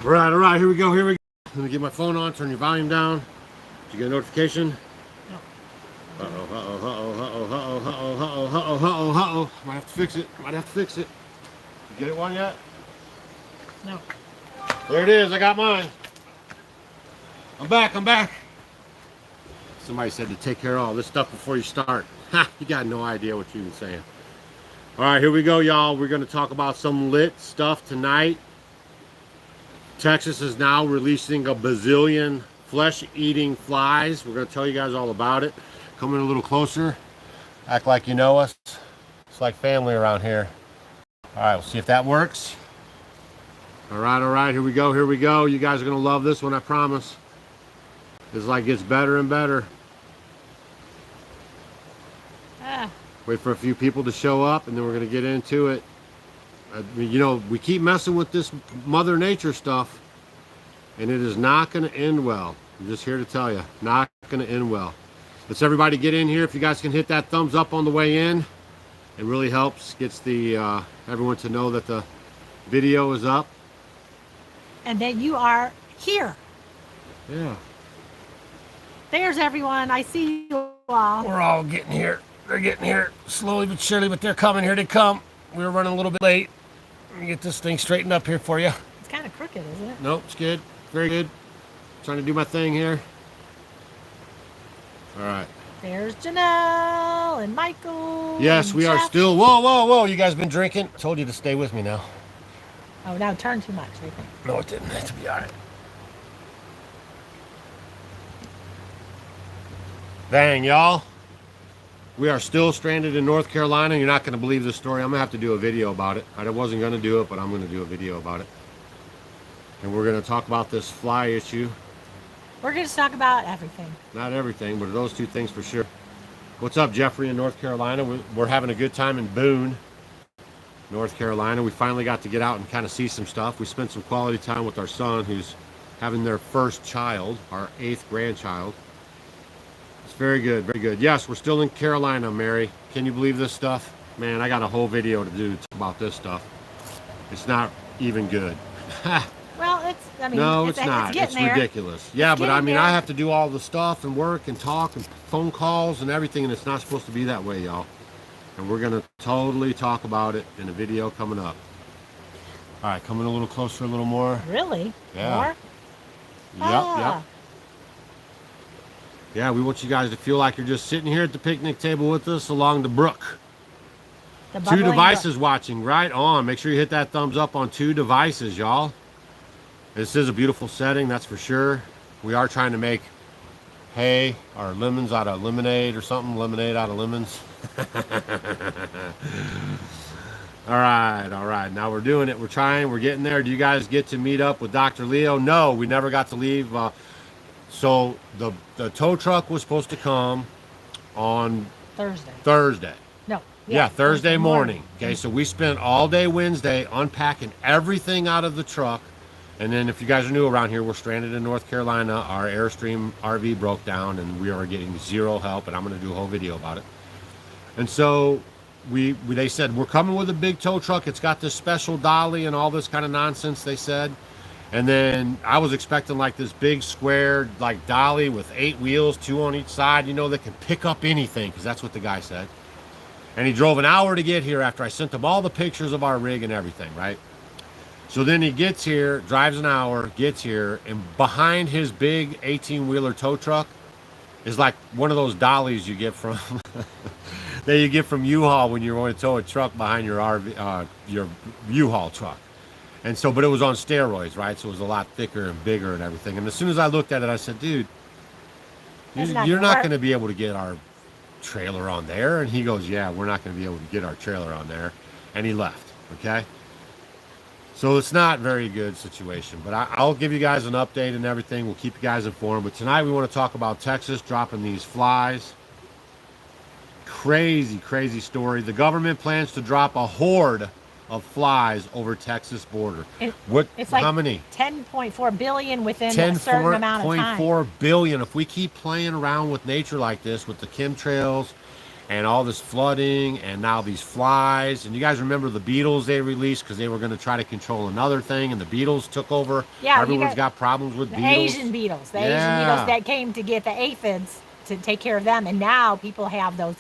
All right, here we go, Let me get my phone on, turn your volume down. Did you get a notification? No. Uh-oh. Might have to fix it. You get it one yet? No. There it is, I got mine. I'm back. Somebody said to take care of all this stuff before you start. Ha, you got no idea what you've been saying. All right, here we go, y'all. We're gonna talk about some lit stuff tonight. Texas is now releasing a bazillion flesh-eating flies. We're gonna tell you guys all about it. Come in a little closer. Act like you know us. It's like family around here. All right, we'll see if that works. All right, here we go. You guys are gonna love this one, I promise. It's like gets better and better. Wait for a few people to show up, and then we're gonna get into it. I mean, you know, we keep messing with this Mother Nature stuff, and it is not going to end well. I'm just here to tell you, not going to end well. Let's everybody get in here. If you guys can hit that thumbs up on the way in, it really helps. Gets the everyone to know that the video is up. And that you are here. Yeah. There's everyone. I see you all. We're all getting here. They're getting here slowly but surely, but they're coming. Here they come. We were running a little bit late. Let me get this thing straightened up here for you. It's kind of crooked, isn't it? Nope, it's good. Very good. Trying to do my thing here. All right. There's Janelle and Michael. Yes, and we are Jeff. still. Whoa. You guys been drinking? I told you to stay with me now. Oh, now turn too much. No, it didn't. It's be all right. Dang, y'all. We are still stranded in North Carolina. You're not going to believe this story. I'm going to have to do a video about it. I wasn't going to do it, but I'm going to do a video about it. And we're going to talk about this fly issue. We're going to talk about everything. Not everything, but those two things for sure. What's up, Jeffrey in North Carolina? We're having a good time in Boone, North Carolina. We finally got to get out and kind of see some stuff. We spent some quality time with our son, who's having their first child, our 8th grandchild. Very good. Yes, we're still in Carolina, Mary. Can you believe this stuff? Man, I got a whole video to do about this stuff. It's not even good. Well, no, it's not. It's ridiculous. Yeah, but I mean, I have to do all the stuff and work and talk and phone calls and everything, and it's not supposed to be that way, y'all. And we're going to totally talk about it in a video coming up. All right, coming a little closer, a little more. Really? Yeah. More? Yep. Yeah, we want you guys to feel like you're just sitting here at the picnic table with us along the brook. The 2 devices brook. watching, right on. Make sure you hit that thumbs up on 2 devices, y'all. This is a beautiful setting, that's for sure. We are trying to make hay or lemons out of lemonade or something. Lemonade out of lemons. All right. Now we're doing it. We're trying. We're getting there. Do you guys get to meet up with Dr. Leo? No, we never got to leave. So the tow truck was supposed to come on Thursday. No. Yeah, Thursday morning. Okay, so we spent all day Wednesday unpacking everything out of the truck. And then if you guys are new around here, we're stranded in North Carolina. Our Airstream RV broke down and we are getting zero help, and I'm going to do a whole video about it. And so they said, we're coming with a big tow truck. It's got this special dolly and all this kind of nonsense, they said. And then I was expecting like this big square like dolly with 8 wheels, 2 on each side, you know, that can pick up anything, because that's what the guy said. And he drove an hour to get here after I sent him all the pictures of our rig and everything, right? So then he gets here, drives an hour, gets here, and behind his big 18-wheeler tow truck is like one of those dollies you get from that you get from U-Haul when you're going to tow a truck behind your RV, your U-Haul truck. And so, but it was on steroids, right? So it was a lot thicker and bigger and everything. And as soon as I looked at it, I said, dude, you're not going to be able to get our trailer on there. And he goes, yeah, we're not going to be able to get our trailer on there. And he left, okay? So it's not a very good situation. But I'll give you guys an update and everything. We'll keep you guys informed. But tonight we want to talk about Texas dropping these flies. Crazy story. The government plans to drop a horde of flies over Texas border. It's like how many? 10.4 billion within a certain amount of time. 10.4 billion. If we keep playing around with nature like this, with the chemtrails and all this flooding, and now these flies. And you guys remember the beetles they released because they were going to try to control another thing, and the beetles took over. Yeah, everyone's got problems with the beetles. Asian beetles that came to get the aphids to take care of them, and now people have those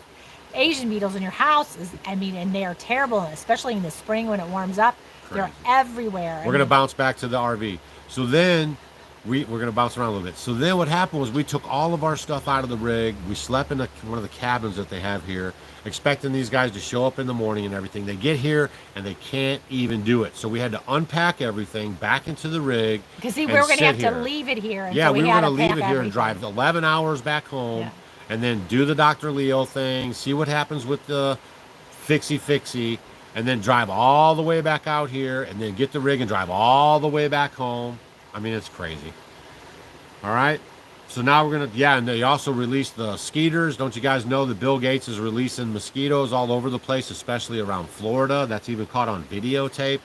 Asian beetles in your house. And they are terrible, especially in the spring when it warms up. Crazy. They're everywhere. We're going to bounce back to the RV. So then we're going to bounce around a little bit. So then what happened was we took all of our stuff out of the rig. We slept in one of the cabins that they have here, expecting these guys to show up in the morning and everything. They get here and they can't even do it. So we had to unpack everything back into the rig. Because we were going to have to leave it here. Yeah, we were going to leave it here everything. and drive 11 hours back home. Yeah. And then do the Dr. Leo thing, see what happens with the fixie, and then drive all the way back out here, and then get the rig and drive all the way back home. I mean, it's crazy. All right? So now we're going to, and they also released the skeeters. Don't you guys know that Bill Gates is releasing mosquitoes all over the place, especially around Florida? That's even caught on videotape.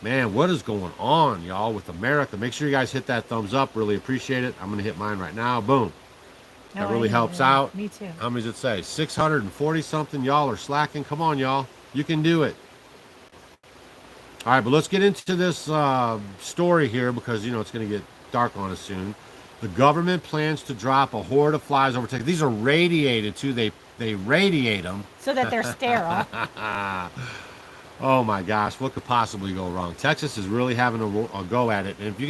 Man, what is going on, y'all, with America? Make sure you guys hit that thumbs up. Really appreciate it. I'm going to hit mine right now. Boom. That really helps out. Me too. How many does it say? 640 something. Y'all are slacking. Come on, y'all. You can do it. All right, but let's get into this story here because, it's going to get dark on us soon. The government plans to drop a horde of flies over Texas. These are radiated, too. They radiate them. So that they're sterile. Oh, my gosh. What could possibly go wrong? Texas is really having a go at it. And if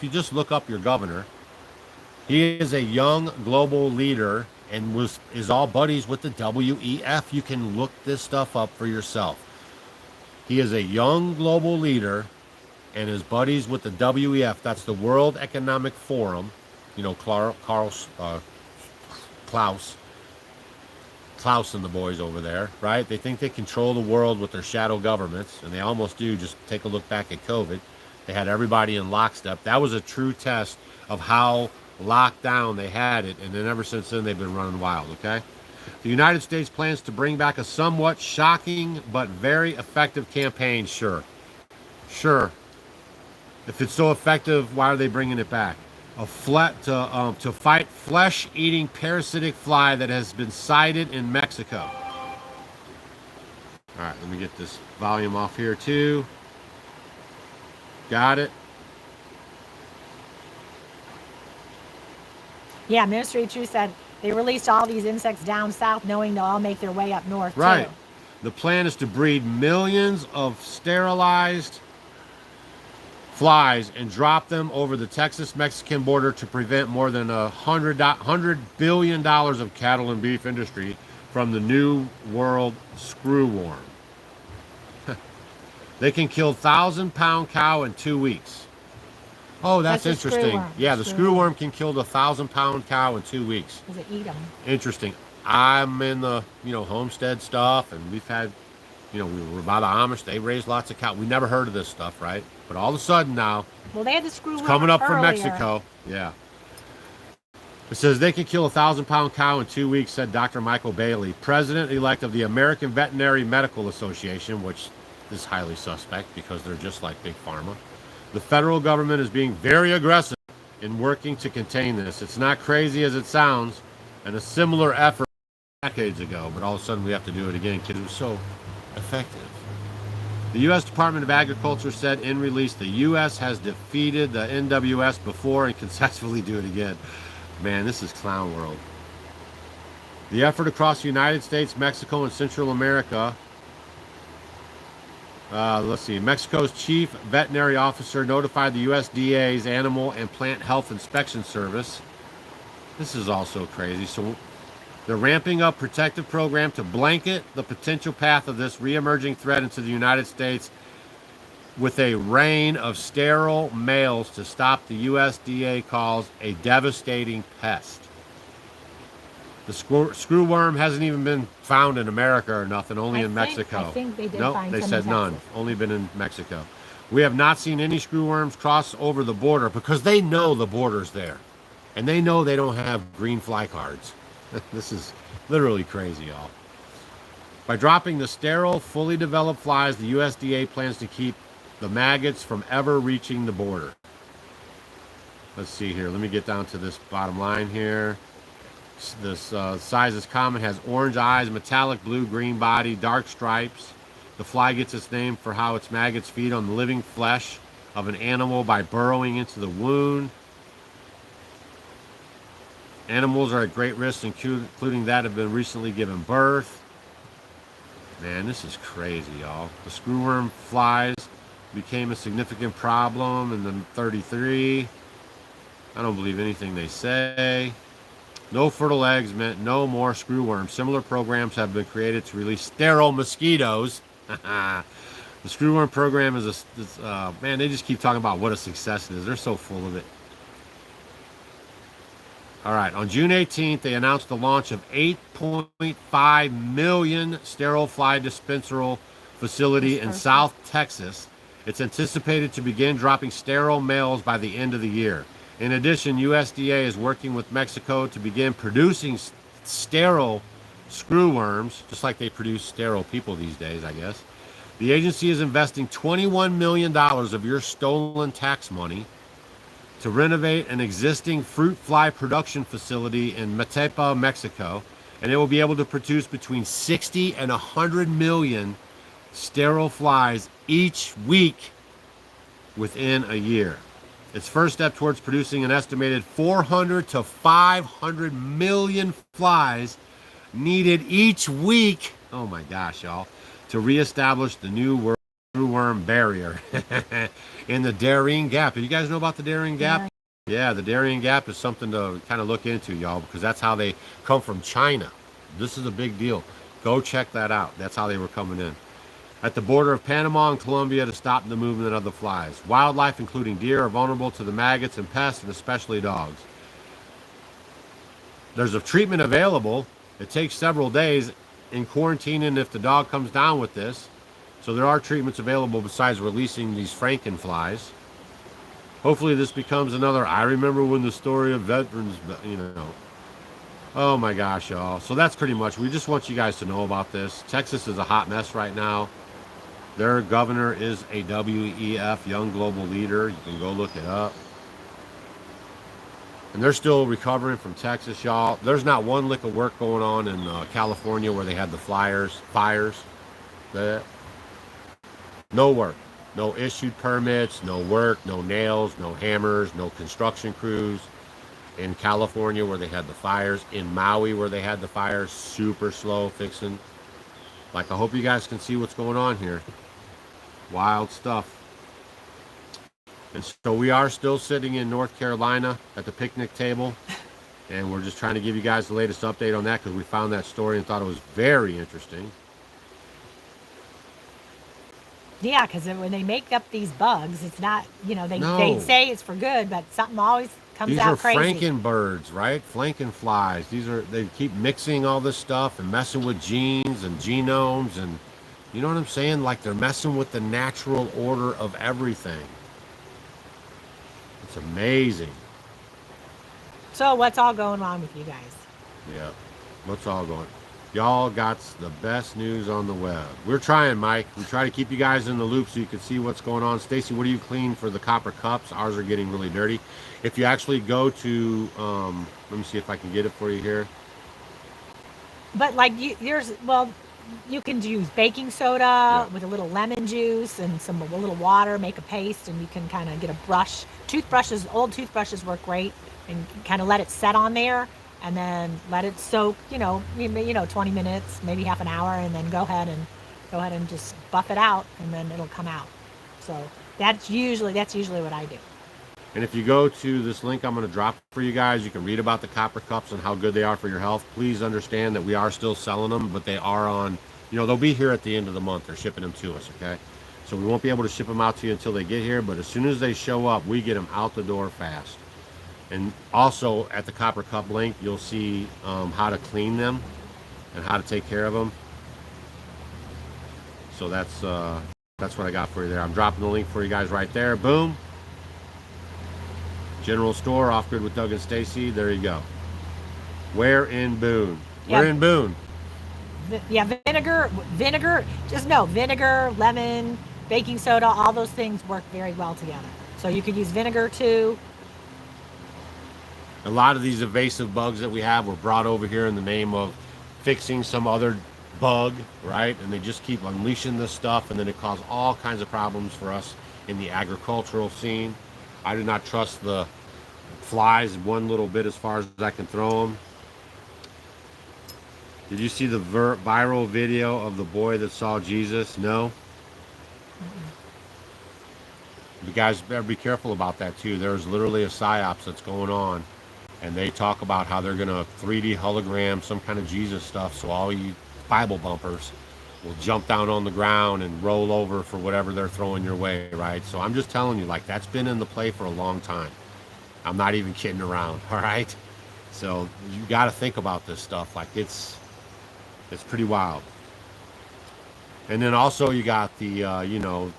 you just look up your governor, he is a young global leader and is all buddies with the WEF. You can look this stuff up for yourself. He is a young global leader and is buddies with the WEF. That's the World Economic Forum. Klaus and the boys over there, right? They think they control the world with their shadow governments, and they almost do. Just take a look back at COVID. They had everybody in lockstep. That was a true test of how locked down they had it, and then ever since then they've been running wild. Okay, the United States plans to bring back a somewhat shocking but very effective campaign. Sure, if it's so effective, why are they bringing it back? To fight flesh-eating parasitic fly that has been sighted in Mexico. All right, let me get this volume off here too. Got it. Yeah, Ministry of Truth said they released all these insects down south knowing they'll all make their way up north, right. too. The plan is to breed millions of sterilized flies and drop them over the Texas-Mexican border to prevent more than $100 billion of cattle and beef industry from the New World screwworm. They can kill 1,000-pound cow in 2 weeks. Oh, that's interesting. Yeah, the screwworm can kill the 1,000-pound cow in 2 weeks. Does it eat them? Interesting. I'm in the, homestead stuff, and we've had, we were by the Amish. They raise lots of cow. We never heard of this stuff, right? But all of a sudden now, well, they had the screwworm it's coming up earlier. from Mexico. Yeah. It says they can kill a 1,000-pound cow in 2 weeks, said Dr. Michael Bailey, president-elect of the American Veterinary Medical Association, which is highly suspect because they're just like Big Pharma. The federal government is being very aggressive in working to contain this. It's not crazy as it sounds, and a similar effort decades ago, but all of a sudden we have to do it again because it was so effective. The U.S. Department of Agriculture said in release the U.S. has defeated the NWS before and can successfully do it again. Man, this is clown world. The effort across the United States, Mexico, and Central America. Let's see. Mexico's chief veterinary officer notified the USDA's Animal and Plant Health Inspection Service. This is also crazy. So they're ramping up protective program to blanket the potential path of this re-emerging threat into the United States with a rain of sterile males to stop the USDA calls a devastating pest. The screwworm hasn't even been found in America or nothing, only in Mexico. I think they did find they some said in none. Texas. Only been in Mexico. We have not seen any screwworms cross over the border because they know the border's there. And they know they don't have green fly cards. This is literally crazy, y'all. By dropping the sterile, fully developed flies, the USDA plans to keep the maggots from ever reaching the border. Let's see here. Let me get down to this bottom line here. This size is common, has orange eyes, metallic blue green body, dark stripes. The fly gets its name for how its maggots feed on the living flesh of an animal by burrowing into the wound. Animals are at great risk, including that have been recently given birth. Man, this is crazy, y'all. The screwworm flies became a significant problem in the 33. I don't believe anything they say. No fertile eggs meant no more screwworms. Similar programs have been created to release sterile mosquitoes. The screwworm program is man, they just keep talking about what a success it is. They're so full of it. All right, on June 18th, they announced the launch of 8.5 million sterile fly dispensal facility in South Texas. It's anticipated to begin dropping sterile males by the end of the year. In addition, USDA is working with Mexico to begin producing sterile screwworms, just like they produce sterile people these days, I guess. The agency is investing $21 million of your stolen tax money to renovate an existing fruit fly production facility in Metepa, Mexico, and it will be able to produce between 60 and 100 million sterile flies each week within a year. Its first step towards producing an estimated 400 to 500 million flies needed each week, oh my gosh, y'all, to reestablish the new world screwworm barrier in the Daren Gap. Do you guys know about the Daren Gap? Yeah, the Daren Gap is something to kind of look into, y'all, because that's how they come from China. This is a big deal. Go check that out. That's how they were coming in. At the border of Panama and Colombia to stop the movement of the flies. Wildlife, including deer, are vulnerable to the maggots and pests, and especially dogs. There's a treatment available. It takes several days in quarantining if the dog comes down with this. So there are treatments available besides releasing these Franken flies. Hopefully this becomes another, I remember when the story of veterans, you know. Oh my gosh, y'all. So that's pretty much, we just want you guys to know about this. Texas is a hot mess right now. Their governor is a WEF, Young Global Leader. You can go look it up. And they're still recovering from Texas, y'all. There's not one lick of work going on in California where they had the fires. No work. No issued permits, no work, no nails, no hammers, no construction crews. In California where they had the fires. In Maui where they had the fires. Super slow fixing. Like, I hope you guys can see what's going on here. Wild stuff. And so we are still sitting in North Carolina at the picnic table. And we're just trying to give you guys the latest update on that because we found that story and thought it was very interesting. Yeah, because when they make up these bugs, it's not, you know, they say it's for good, but something always comes out crazy. These are Franken Birds, right? Franken flies. They keep mixing all this stuff and messing with genes and genomes, and you know what I'm saying? Like they're messing with the natural order of everything. It's amazing. So what's all going on with you guys? Yeah, what's all going on? Y'all got the best news on the web. We're trying, Mike. We try to keep you guys in the loop so you can see what's going on. Stacy, what do you clean for the copper cups? Ours are getting really dirty. If you actually go to, let me see if I can get it for you here. But like you can use baking soda with a little lemon juice and a little water, make a paste, and you can kind of get a brush. Old toothbrushes work great, and kind of let it set on there. And then let it soak, 20 minutes, maybe half an hour, and then go ahead and just buff it out, and then it'll come out. So that's usually what I do. And if you go to this link I'm going to drop for you guys, you can read about the copper cups and how good they are for your health. Please understand that we are still selling them, but they are on, they'll be here at the end of the month. They're shipping them to us, okay? So we won't be able to ship them out to you until they get here, but as soon as they show up, we get them out the door fast. And also at the copper cup link, you'll see how to clean them and how to take care of them. So that's what I got for you there. I'm dropping the link for you guys right there. Boom. General store, Offgrid with Doug and Stacy. There you go. Where in Boone? We're in Boone. Vinegar, lemon, baking soda, all those things work very well together. So you could use vinegar too. A lot of these invasive bugs that we have were brought over here in the name of fixing some other bug, right? And they just keep unleashing this stuff, and then it causes all kinds of problems for us in the agricultural scene. I do not trust the flies one little bit as far as I can throw them. Did you see the viral video of the boy that saw Jesus? No? You guys better be careful about that too. There's literally a psyops that's going on, and they talk about how they're going to 3D hologram some kind of Jesus stuff, so all you Bible bumpers will jump down on the ground and roll over for whatever they're throwing your way, right? So I'm just telling you, like, that's been in the play for a long time. I'm not even kidding around, all right? So you got to think about this stuff. Like, it's pretty wild. And then also you got the, you know,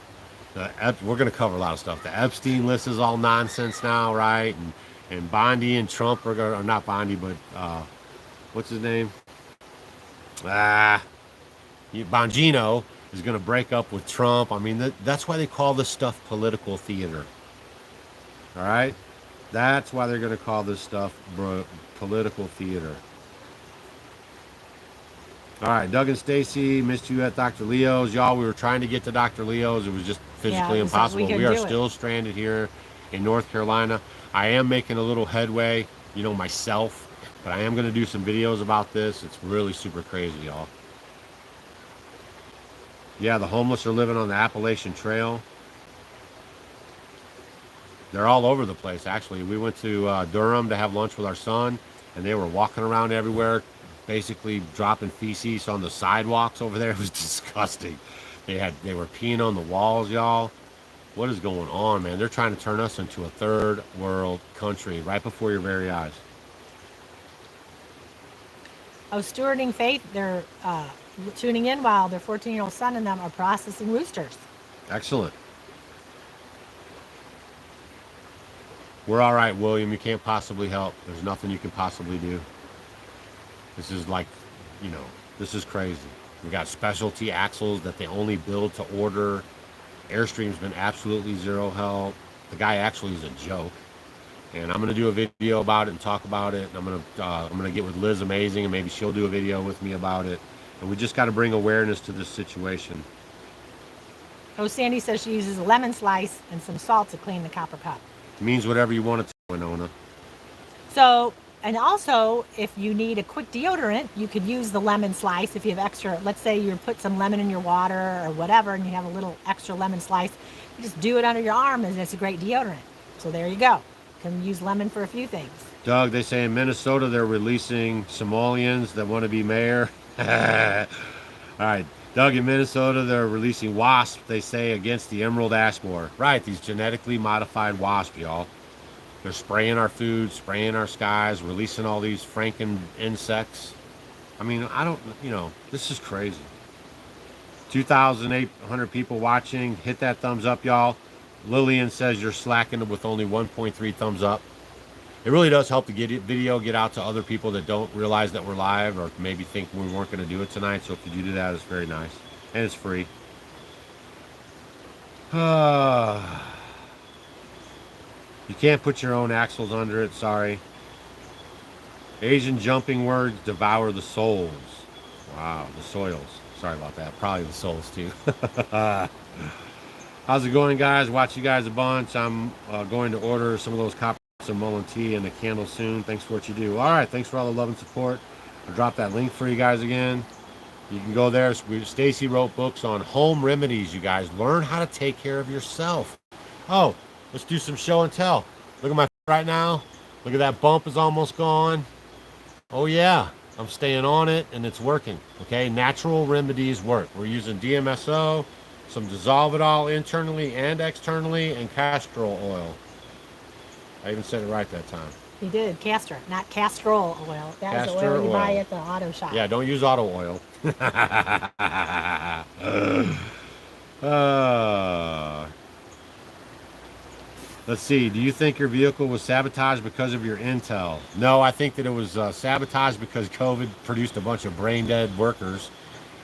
we're going to cover a lot of stuff. The Epstein list is all nonsense now, right? And Bondi and Trump are going to, or not Bondi, but what's his name? Bongino is going to break up with Trump. I mean, that's why they call this stuff political theater. All right? That's why they're going to call this stuff political theater. All right, Doug and Stacy, missed you at Dr. Leo's. Y'all, we were trying to get to Dr. Leo's. It was just physically impossible. We are still stranded here in North Carolina. I am making a little headway, you know, myself, but I am going to do some videos about this. It's really super crazy, y'all. Yeah, the homeless are living on the Appalachian Trail. They're all over the place, actually. We went to Durham to have lunch with our son, and they were walking around everywhere, basically dropping feces on the sidewalks over there. It was disgusting. They were peeing on the walls, y'all. What is going on, man? They're trying to turn us into a third world country right before your very eyes. Oh, stewarding faith, they're tuning in while their 14-year-old son and them are processing roosters. Excellent. We're all right, William. You can't possibly help. There's nothing you can possibly do. This is like, you know, this is crazy. We got specialty axles that they only build to order. Airstream's been absolutely zero help. The guy actually is a joke. And I'm going to do a video about it and talk about it. And I'm going to get with Liz Amazing, and maybe she'll do a video with me about it. And we just got to bring awareness to this situation. Oh, Sandy says she uses a lemon slice and some salt to clean the copper cup. It means whatever you want it to, Winona. So, and also, if you need a quick deodorant, you could use the lemon slice. If you have extra, let's say you put some lemon in your water or whatever, and you have a little extra lemon slice, you just do it under your arm, and it's a great deodorant. So there you go. You can use lemon for a few things. Doug, they say in Minnesota they're releasing Somalians that want to be mayor. All right, Doug, in Minnesota they're releasing wasps, they say, against the emerald ash borer. Right, these genetically modified wasps, y'all. They're spraying our food, spraying our skies, releasing all these Franken insects. I mean, I don't, you know, this is crazy. 2,800 people watching. Hit that thumbs up, y'all. Lillian says you're slacking with only 1.3 thumbs up. It really does help the video get out to other people that don't realize that we're live, or maybe think we weren't going to do it tonight. So if you do that, it's very nice. And it's free. You can't put your own axles under it, sorry. Asian jumping words devour the souls. Wow, the soils. Sorry about that. Probably the souls too. How's it going, guys? Watch you guys a bunch. I'm going to order some of those copper and Mullen tea and a candle soon. Thanks for what you do. All right, thanks for all the love and support. I'll drop that link for you guys again. You can go there. Stacy wrote books on home remedies, you guys. Learn how to take care of yourself. Oh, let's do some show and tell. Look at my right now. Look at that bump is almost gone. Oh yeah, I'm staying on it and it's working. Okay, natural remedies work. We're using DMSO, some dissolve it all internally and externally, and castor oil. I even said it right that time. You did. Castor, not castrol oil. That is the oil you buy at the auto shop. Yeah, don't use auto oil. Let's see. Do you think your vehicle was sabotaged because of your intel? No, I think that it was sabotaged because COVID produced a bunch of brain dead workers,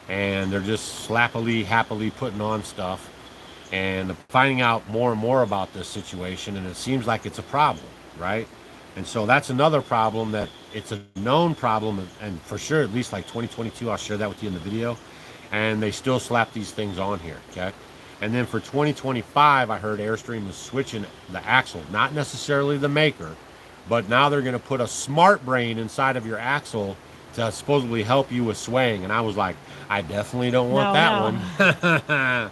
and they're just happily putting on stuff. And finding out more and more about this situation, and it seems like it's a problem, right? And so that's another problem, that it's a known problem, and for sure, at least like 2022, I'll share that with you in the video. And they still slap these things on here, okay? And then for 2025, I heard Airstream is switching the axle, not necessarily the maker, but now they're going to put a smart brain inside of your axle to supposedly help you with swaying. And I was like, I definitely don't want that one.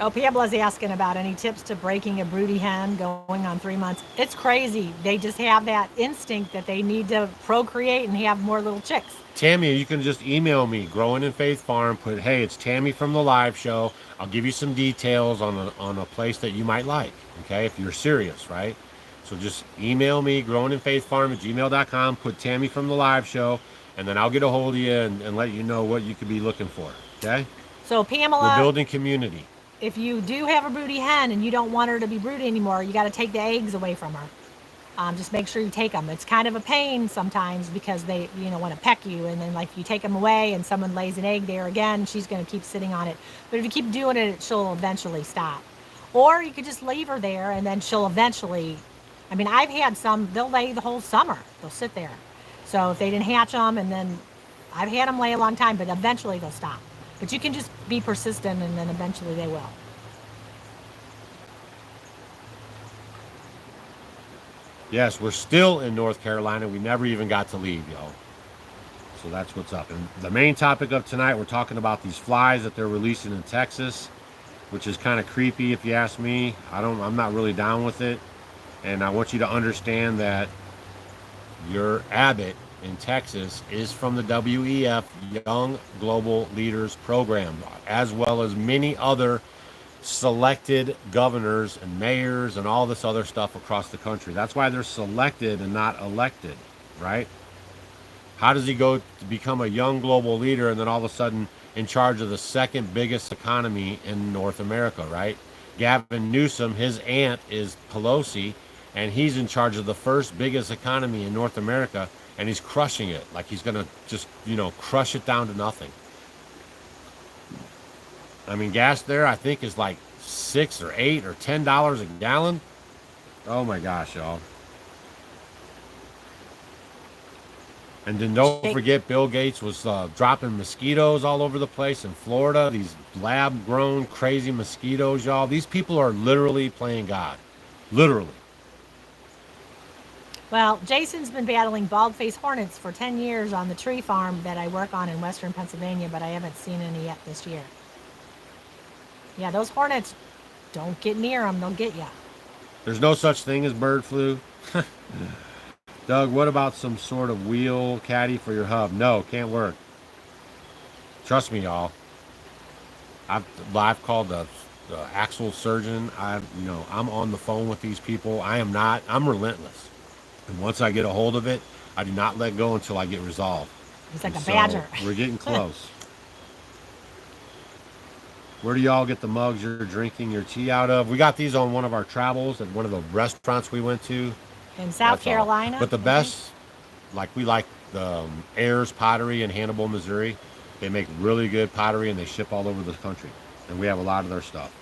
Oh, Pamela's asking about any tips to breaking a broody hen going on 3 months. It's crazy. They just have that instinct that they need to procreate and have more little chicks. Tammy, you can just email me, Growing in Faith Farm. Put, hey, it's Tammy from the live show. I'll give you some details on a place that you might like, okay, if you're serious, right? So just email me, growinginfaithfarm@gmail.com. Put Tammy from the live show, and then I'll get a hold of you and let you know what you could be looking for, okay? So, Pamela, we're building community. If you do have a broody hen and you don't want her to be broody anymore, you got to take the eggs away from her. Just make sure you take them. It's kind of a pain sometimes because they, want to peck you. And then, like, if you take them away and someone lays an egg there again, she's going to keep sitting on it. But if you keep doing it, she'll eventually stop. Or you could just leave her there and then she'll eventually, I've had some, they'll lay the whole summer. They'll sit there. So if they didn't hatch them, and then I've had them lay a long time, but eventually they'll stop. But you can just be persistent, and then eventually they will. Yes, we're still in North Carolina. We never even got to leave, y'all. So that's what's up. And the main topic of tonight, we're talking about these flies that they're releasing in Texas, which is kind of creepy if you ask me. I'm not really down with it. And I want you to understand that your Abbott in Texas is from the WEF Young Global Leaders Program, as well as many other selected governors and mayors and all this other stuff across the country. That's why they're selected and not elected, right? How does he go to become a young global leader and then all of a sudden in charge of the second biggest economy in North America, right? Gavin Newsom, his aunt is Pelosi, and he's in charge of the first biggest economy in North America, and he's crushing it. Like he's going to just, crush it down to nothing. Gas there, I think, is like $6 or $8 or $10 a gallon. Oh my gosh, y'all. And then don't forget, Bill Gates was dropping mosquitoes all over the place in Florida. These lab-grown crazy mosquitoes, y'all. These people are literally playing God. Literally. Well, Jason's been battling bald-faced hornets for 10 years on the tree farm that I work on in western Pennsylvania, but I haven't seen any yet this year. Yeah, those hornets, don't get near them. They'll get you. There's no such thing as bird flu. Doug, what about some sort of wheel caddy for your hub? No, can't work. Trust me, y'all. I've called the axle surgeon. I'm on the phone with these people. I'm relentless. And once I get a hold of it, I do not let go until I get resolved. It's like a badger. We're getting close. Where do y'all get the mugs you're drinking your tea out of? We got these on one of our travels at one of the restaurants we went to. In South Carolina. But the best, we like the Heirs pottery in Hannibal, Missouri. They make really good pottery and they ship all over the country. And we have a lot of their stuff.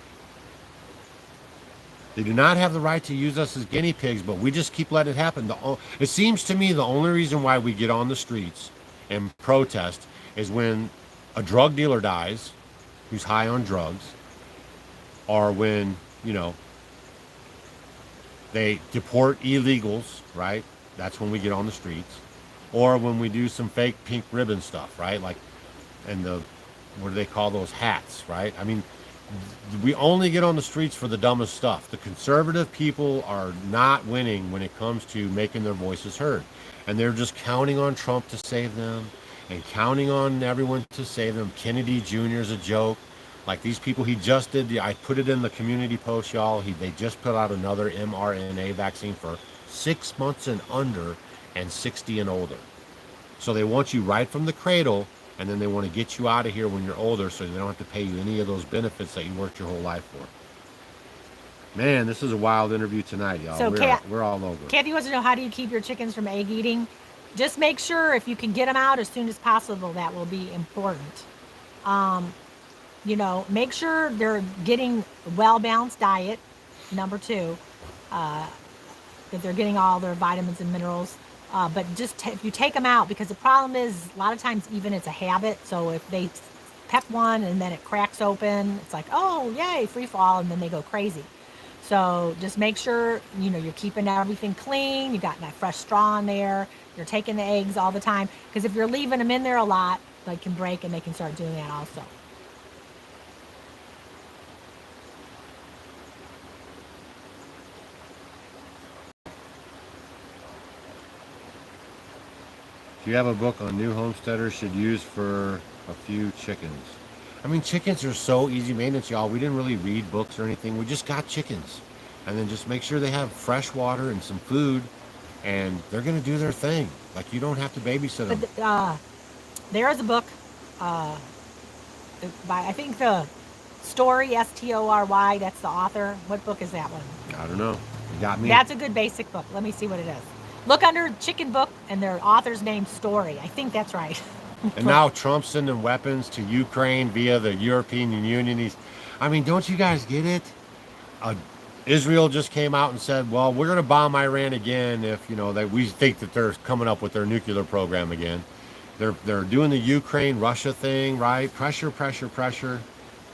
They do not have the right to use us as guinea pigs, but we just keep letting it happen. It seems to me the only reason why we get on the streets and protest is when a drug dealer dies who's high on drugs, or when, they deport illegals, right? That's when we get on the streets. Or when we do some fake pink ribbon stuff, right? What do they call those hats, right? We only get on the streets for the dumbest stuff. The conservative people are not winning when it comes to making their voices heard. And they're just counting on Trump to save them and counting on everyone to save them. Kennedy Jr. is a joke. Like these people, he just did, I put it in the community post, y'all. They just put out another mRNA vaccine for 6 months and under and 60 and older. So they want you right from the cradle, and then they want to get you out of here when you're older so they don't have to pay you any of those benefits that you worked your whole life for. Man, this is a wild interview tonight, y'all. So we're all over. Kathy wants to know, how do you keep your chickens from egg eating? Just make sure if you can get them out as soon as possible, that will be important. you know, make sure they're getting a well-balanced diet, number 2, that they're getting all their vitamins and minerals. But just if you take them out, because the problem is a lot of times even it's a habit. So if they peck one and then it cracks open, it's like, oh, yay, free fall, and then they go crazy. So just make sure, you know, you're keeping everything clean. You got that fresh straw in there. You're taking the eggs all the time. Because if you're leaving them in there a lot, they can break and they can start doing that also. If you have a book on new homesteaders should use for a few chickens. I mean, chickens are so easy maintenance, y'all. We didn't really read books or anything. We just got chickens. And then just make sure they have fresh water and some food, and they're going to do their thing. Like, you don't have to babysit them. But there is a book by, I think the Story, Story, that's the author. What book is that one? I don't know. You got me. That's a good basic book. Let me see what it is. Look under chicken book and their author's name Story. I think that's right. And now Trump's sending weapons to Ukraine via the European Union. I mean, don't you guys get it? Israel just came out and said, well, we're going to bomb Iran again if, you know, we think that they're coming up with their nuclear program again. They're doing the Ukraine-Russia thing, right? Pressure, pressure, pressure.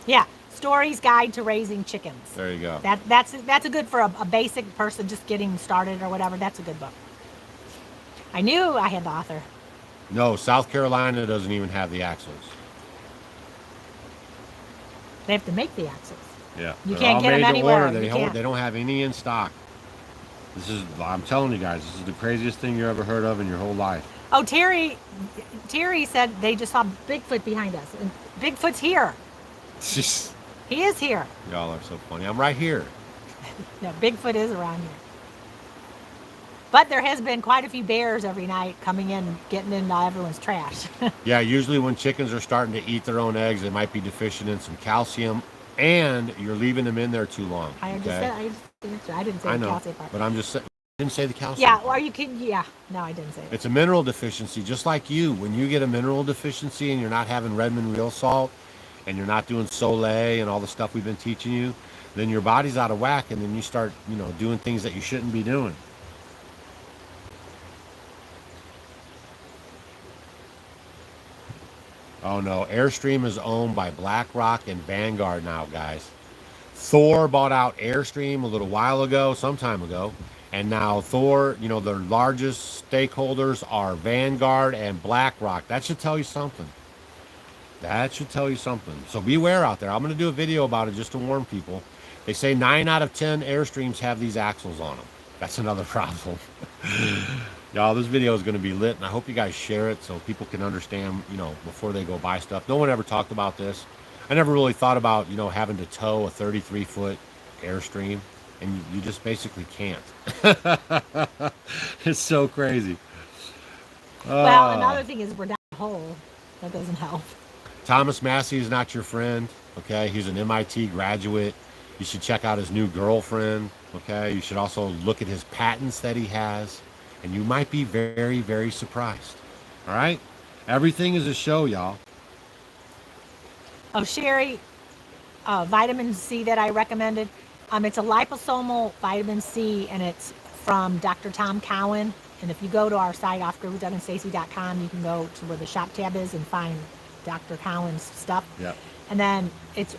Yeah. Story's Guide to Raising Chickens. There you go. That's a good for a basic person just getting started or whatever. That's a good book. I knew I had the author. No, South Carolina doesn't even have the axles. They have to make the axles. Yeah. You can't get them anywhere. They don't have any in stock. I'm telling you guys, this is the craziest thing you ever heard of in your whole life. Oh, Terry said they just saw Bigfoot behind us. And Bigfoot's here. He is here. Y'all are so funny. I'm right here. No, Bigfoot is around here. But there has been quite a few bears every night coming in, getting into everyone's trash. Yeah, usually when chickens are starting to eat their own eggs, they might be deficient in some calcium, and you're leaving them in there too long. I didn't say the calcium part. But I didn't say the calcium. Yeah, or you can, yeah. No, I didn't say it. It's a mineral deficiency, just like you. When you get a mineral deficiency and you're not having Redmond real salt, and you're not doing Soleil and all the stuff we've been teaching you, then your body's out of whack, and then you start, you know, doing things that you shouldn't be doing. Oh no, Airstream is owned by BlackRock and Vanguard now, guys. Thor bought out Airstream a little while ago, some time ago, and now Thor, you know, their largest stakeholders are Vanguard and BlackRock. That should tell you something. That should tell you something. So beware out there. I'm going to do a video about it just to warn people. They say 9 out of 10 Airstreams have these axles on them. That's another problem. Y'all, this video is going to be lit, and I hope you guys share it so people can understand, you know, before they go buy stuff. No one ever talked about this. I never really thought about, you know, having to tow a 33-foot Airstream, and you just basically can't. It's so crazy. Well, another thing is we're down a hole. That doesn't help. Thomas Massey is not your friend, okay? He's an MIT graduate. You should check out his new girlfriend, okay? You should also look at his patents that he has, and you might be very, very surprised, all right? Everything is a show, y'all. Oh, Sherry, vitamin C that I recommended. It's a liposomal vitamin C, and it's from Dr. Tom Cowan. And if you go to our site, offgrid.stacy.com, you can go to where the shop tab is and find Dr. Cowan's stuff. Yep. And then it's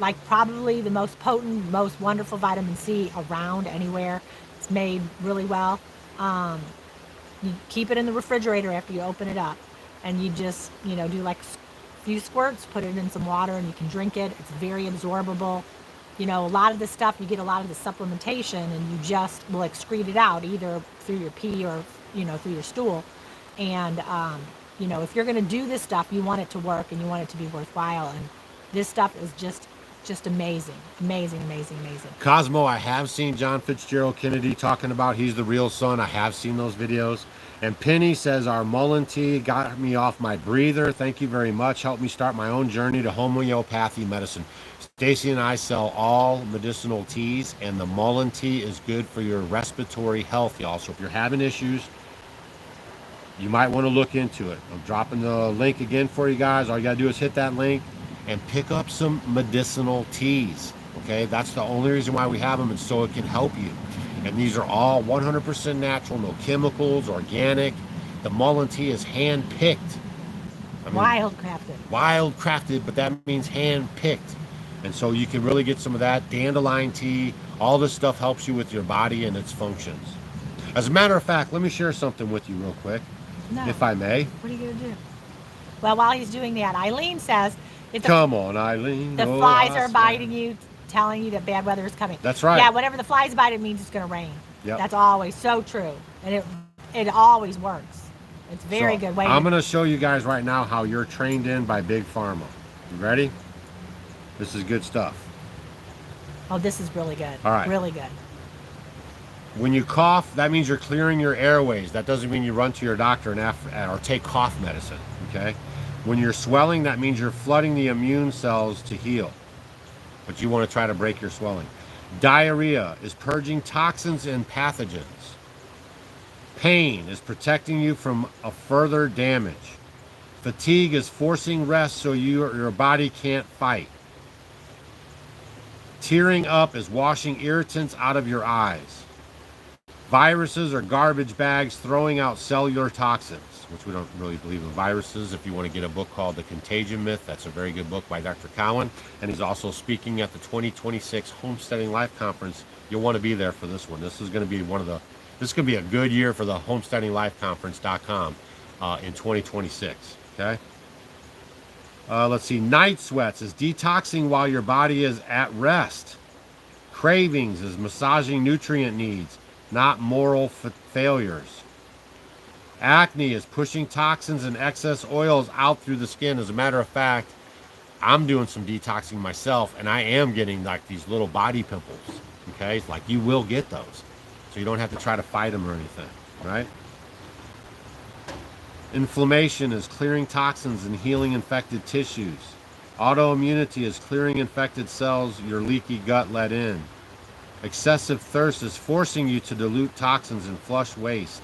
like probably the most potent, most wonderful vitamin C around anywhere. It's made really well. You keep it in the refrigerator after you open it up, and you just, you know, do like a few squirts, put it in some water, and you can drink it. It's very absorbable. You know, a lot of the stuff, you get a lot of the supplementation, and you just will excrete it out either through your pee or, you know, through your stool. And, you know, if you're going to do this stuff, you want it to work and you want it to be worthwhile. And this stuff is just amazing. Amazing, amazing, amazing. Cosmo, I have seen John Fitzgerald Kennedy talking about he's the real son. I have seen those videos. And Penny says, our mullein tea got me off my breather. Thank you very much. Helped me start my own journey to homeopathy medicine. Stacy and I sell all medicinal teas, and the mullein tea is good for your respiratory health, y'all. So if you're having issues, you might want to look into it. I'm dropping the link again for you guys. All you got to do is hit that link. and pick up some medicinal teas. Okay, that's the only reason why we have them, and so it can help you. And these are all 100% natural, no chemicals, organic. The mullein tea is hand picked. Wild crafted. Wild crafted, but that means hand picked. And so you can really get some of that. Dandelion tea, all this stuff helps you with your body and its functions. As a matter of fact, let me share something with you real quick, No. if I may. What are you going to do? Well, while he's doing that, Eileen says, if Come on, Eileen. the flies are biting you, telling you that bad weather is coming. That's right. Yeah, whenever the flies bite, it means it's going to rain. Yep. That's always so true. And it always works. It's a very good way. I'm going to show you guys right now how you're trained in by Big Pharma. You ready? This is good stuff. Oh, this is really good. All right. Really good. When you cough, that means you're clearing your airways. That doesn't mean you run to your doctor or take cough medicine, okay? When you're swelling, that means you're flooding the immune cells to heal. But you want to try to break your swelling. Diarrhea is purging toxins and pathogens. Pain is protecting you from a further damage. Fatigue is forcing rest so your body can't fight. Tearing up is washing irritants out of your eyes. Viruses are garbage bags throwing out cellular toxins, which we don't really believe in viruses. If you want to get a book called The Contagion Myth, that's a very good book by Dr. Cowan. And he's also speaking at the 2026 Homesteading Life Conference. You'll want to be there for this one. This is going to be this is going to be a good year for the homesteadinglifeconference.com in 2026, okay? Let's see, night sweats is detoxing while your body is at rest. Cravings is massaging nutrient needs, not moral failures. Acne is pushing toxins and excess oils out through the skin. As a matter of fact, I'm doing some detoxing myself, and I am getting like these little body pimples, okay? It's like you will get those, so you don't have to try to fight them or anything, right? Inflammation is clearing toxins and healing infected tissues. Autoimmunity is clearing infected cells your leaky gut let in. Excessive thirst is forcing you to dilute toxins and flush waste.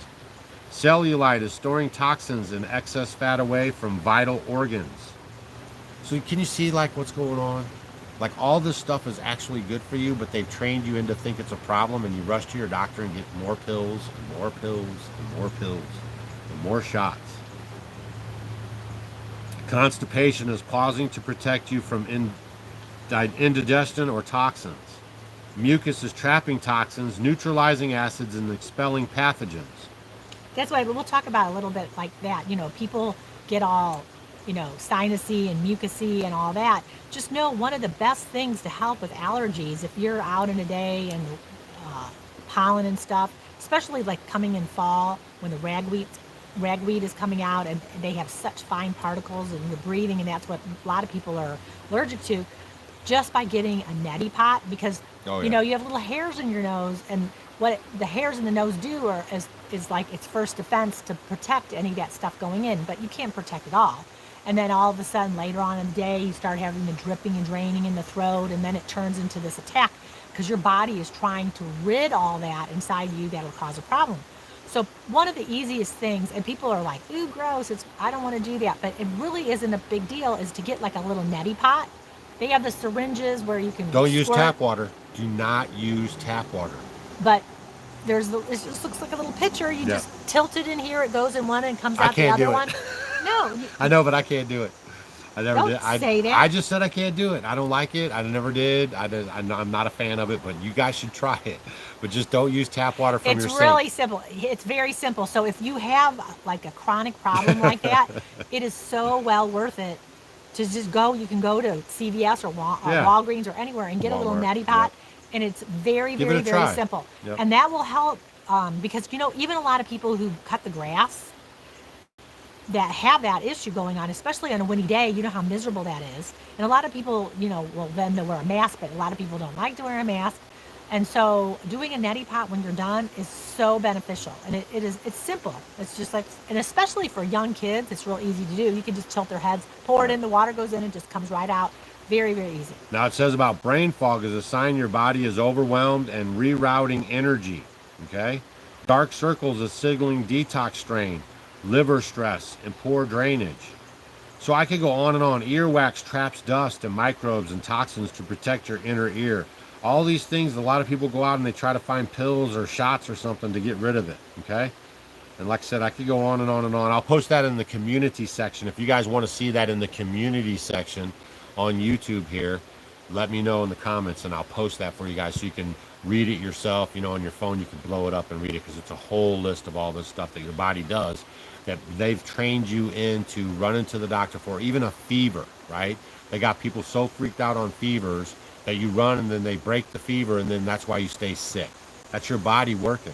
Cellulite is storing toxins and excess fat away from vital organs. So can you see like what's going on? Like all this stuff is actually good for you, but they've trained you into think it's a problem, and you rush to your doctor and get more pills and more pills and more pills and more shots. Constipation is pausing to protect you from indigestion or toxins. Mucus is trapping toxins, neutralizing acids, and expelling pathogens. That's why we'll talk about a little bit like that. You know, people get all, sinusy and mucusy and all that. Just know one of the best things to help with allergies, if you're out in a day and pollen and stuff, especially like coming in fall when the ragweed is coming out and they have such fine particles and you're breathing, and that's what a lot of people are allergic to, just by getting a neti pot, because you have little hairs in your nose, and what the hairs in the nose do is like its first defense to protect any of that stuff going in, but you can't protect it all. And then all of a sudden later on in the day you start having the dripping and draining in the throat, and then it turns into this attack because your body is trying to rid all that inside you that'll cause a problem. So one of the easiest things, and people are like, ooh, gross, I don't want to do that, but it really isn't a big deal, is to get like a little neti pot. They have the syringes where you can Don't use tap water. Do not use tap water. But it just looks like a little pitcher. You just tilt it in here, it goes in one and comes out the other one. No. I know, but I can't do it. I never did. Don't say that. I just said I can't do it. I don't like it. I never did. I'm not a fan of it, but you guys should try it. But just don't use tap water from your sink. It's really simple. It's very simple. So if you have like a chronic problem like that, it is so well worth it to just go. You can go to CVS or Walgreens or anywhere and get a little neti pot. Yep. And it's very, very, very simple. Yep. And that will help because, even a lot of people who cut the grass that have that issue going on, especially on a windy day, you know how miserable that is. And a lot of people, then they'll wear a mask, but a lot of people don't like to wear a mask. And so doing a neti pot when you're done is so beneficial. And it's simple. It's just like, and especially for young kids, it's real easy to do. You can just tilt their heads, pour it in, the water goes in, and just comes right out. Very, very easy. Now it says about brain fog is a sign your body is overwhelmed and rerouting energy, okay? Dark circles is signaling detox strain, liver stress, and poor drainage. So I could go on and on. Earwax traps dust and microbes and toxins to protect your inner ear. All these things, a lot of people go out and they try to find pills or shots or something to get rid of it, okay? And like I said, I could go on and on and on. I'll post that in the community section. If you guys want to see that in the community section on YouTube here, let me know in the comments and I'll post that for you guys so you can read it yourself. You know, on your phone, you can blow it up and read it because it's a whole list of all this stuff that your body does that they've trained you into running to the doctor for, even a fever, right? They got people so freaked out on fevers that you run and then they break the fever and then that's why you stay sick. That's your body working.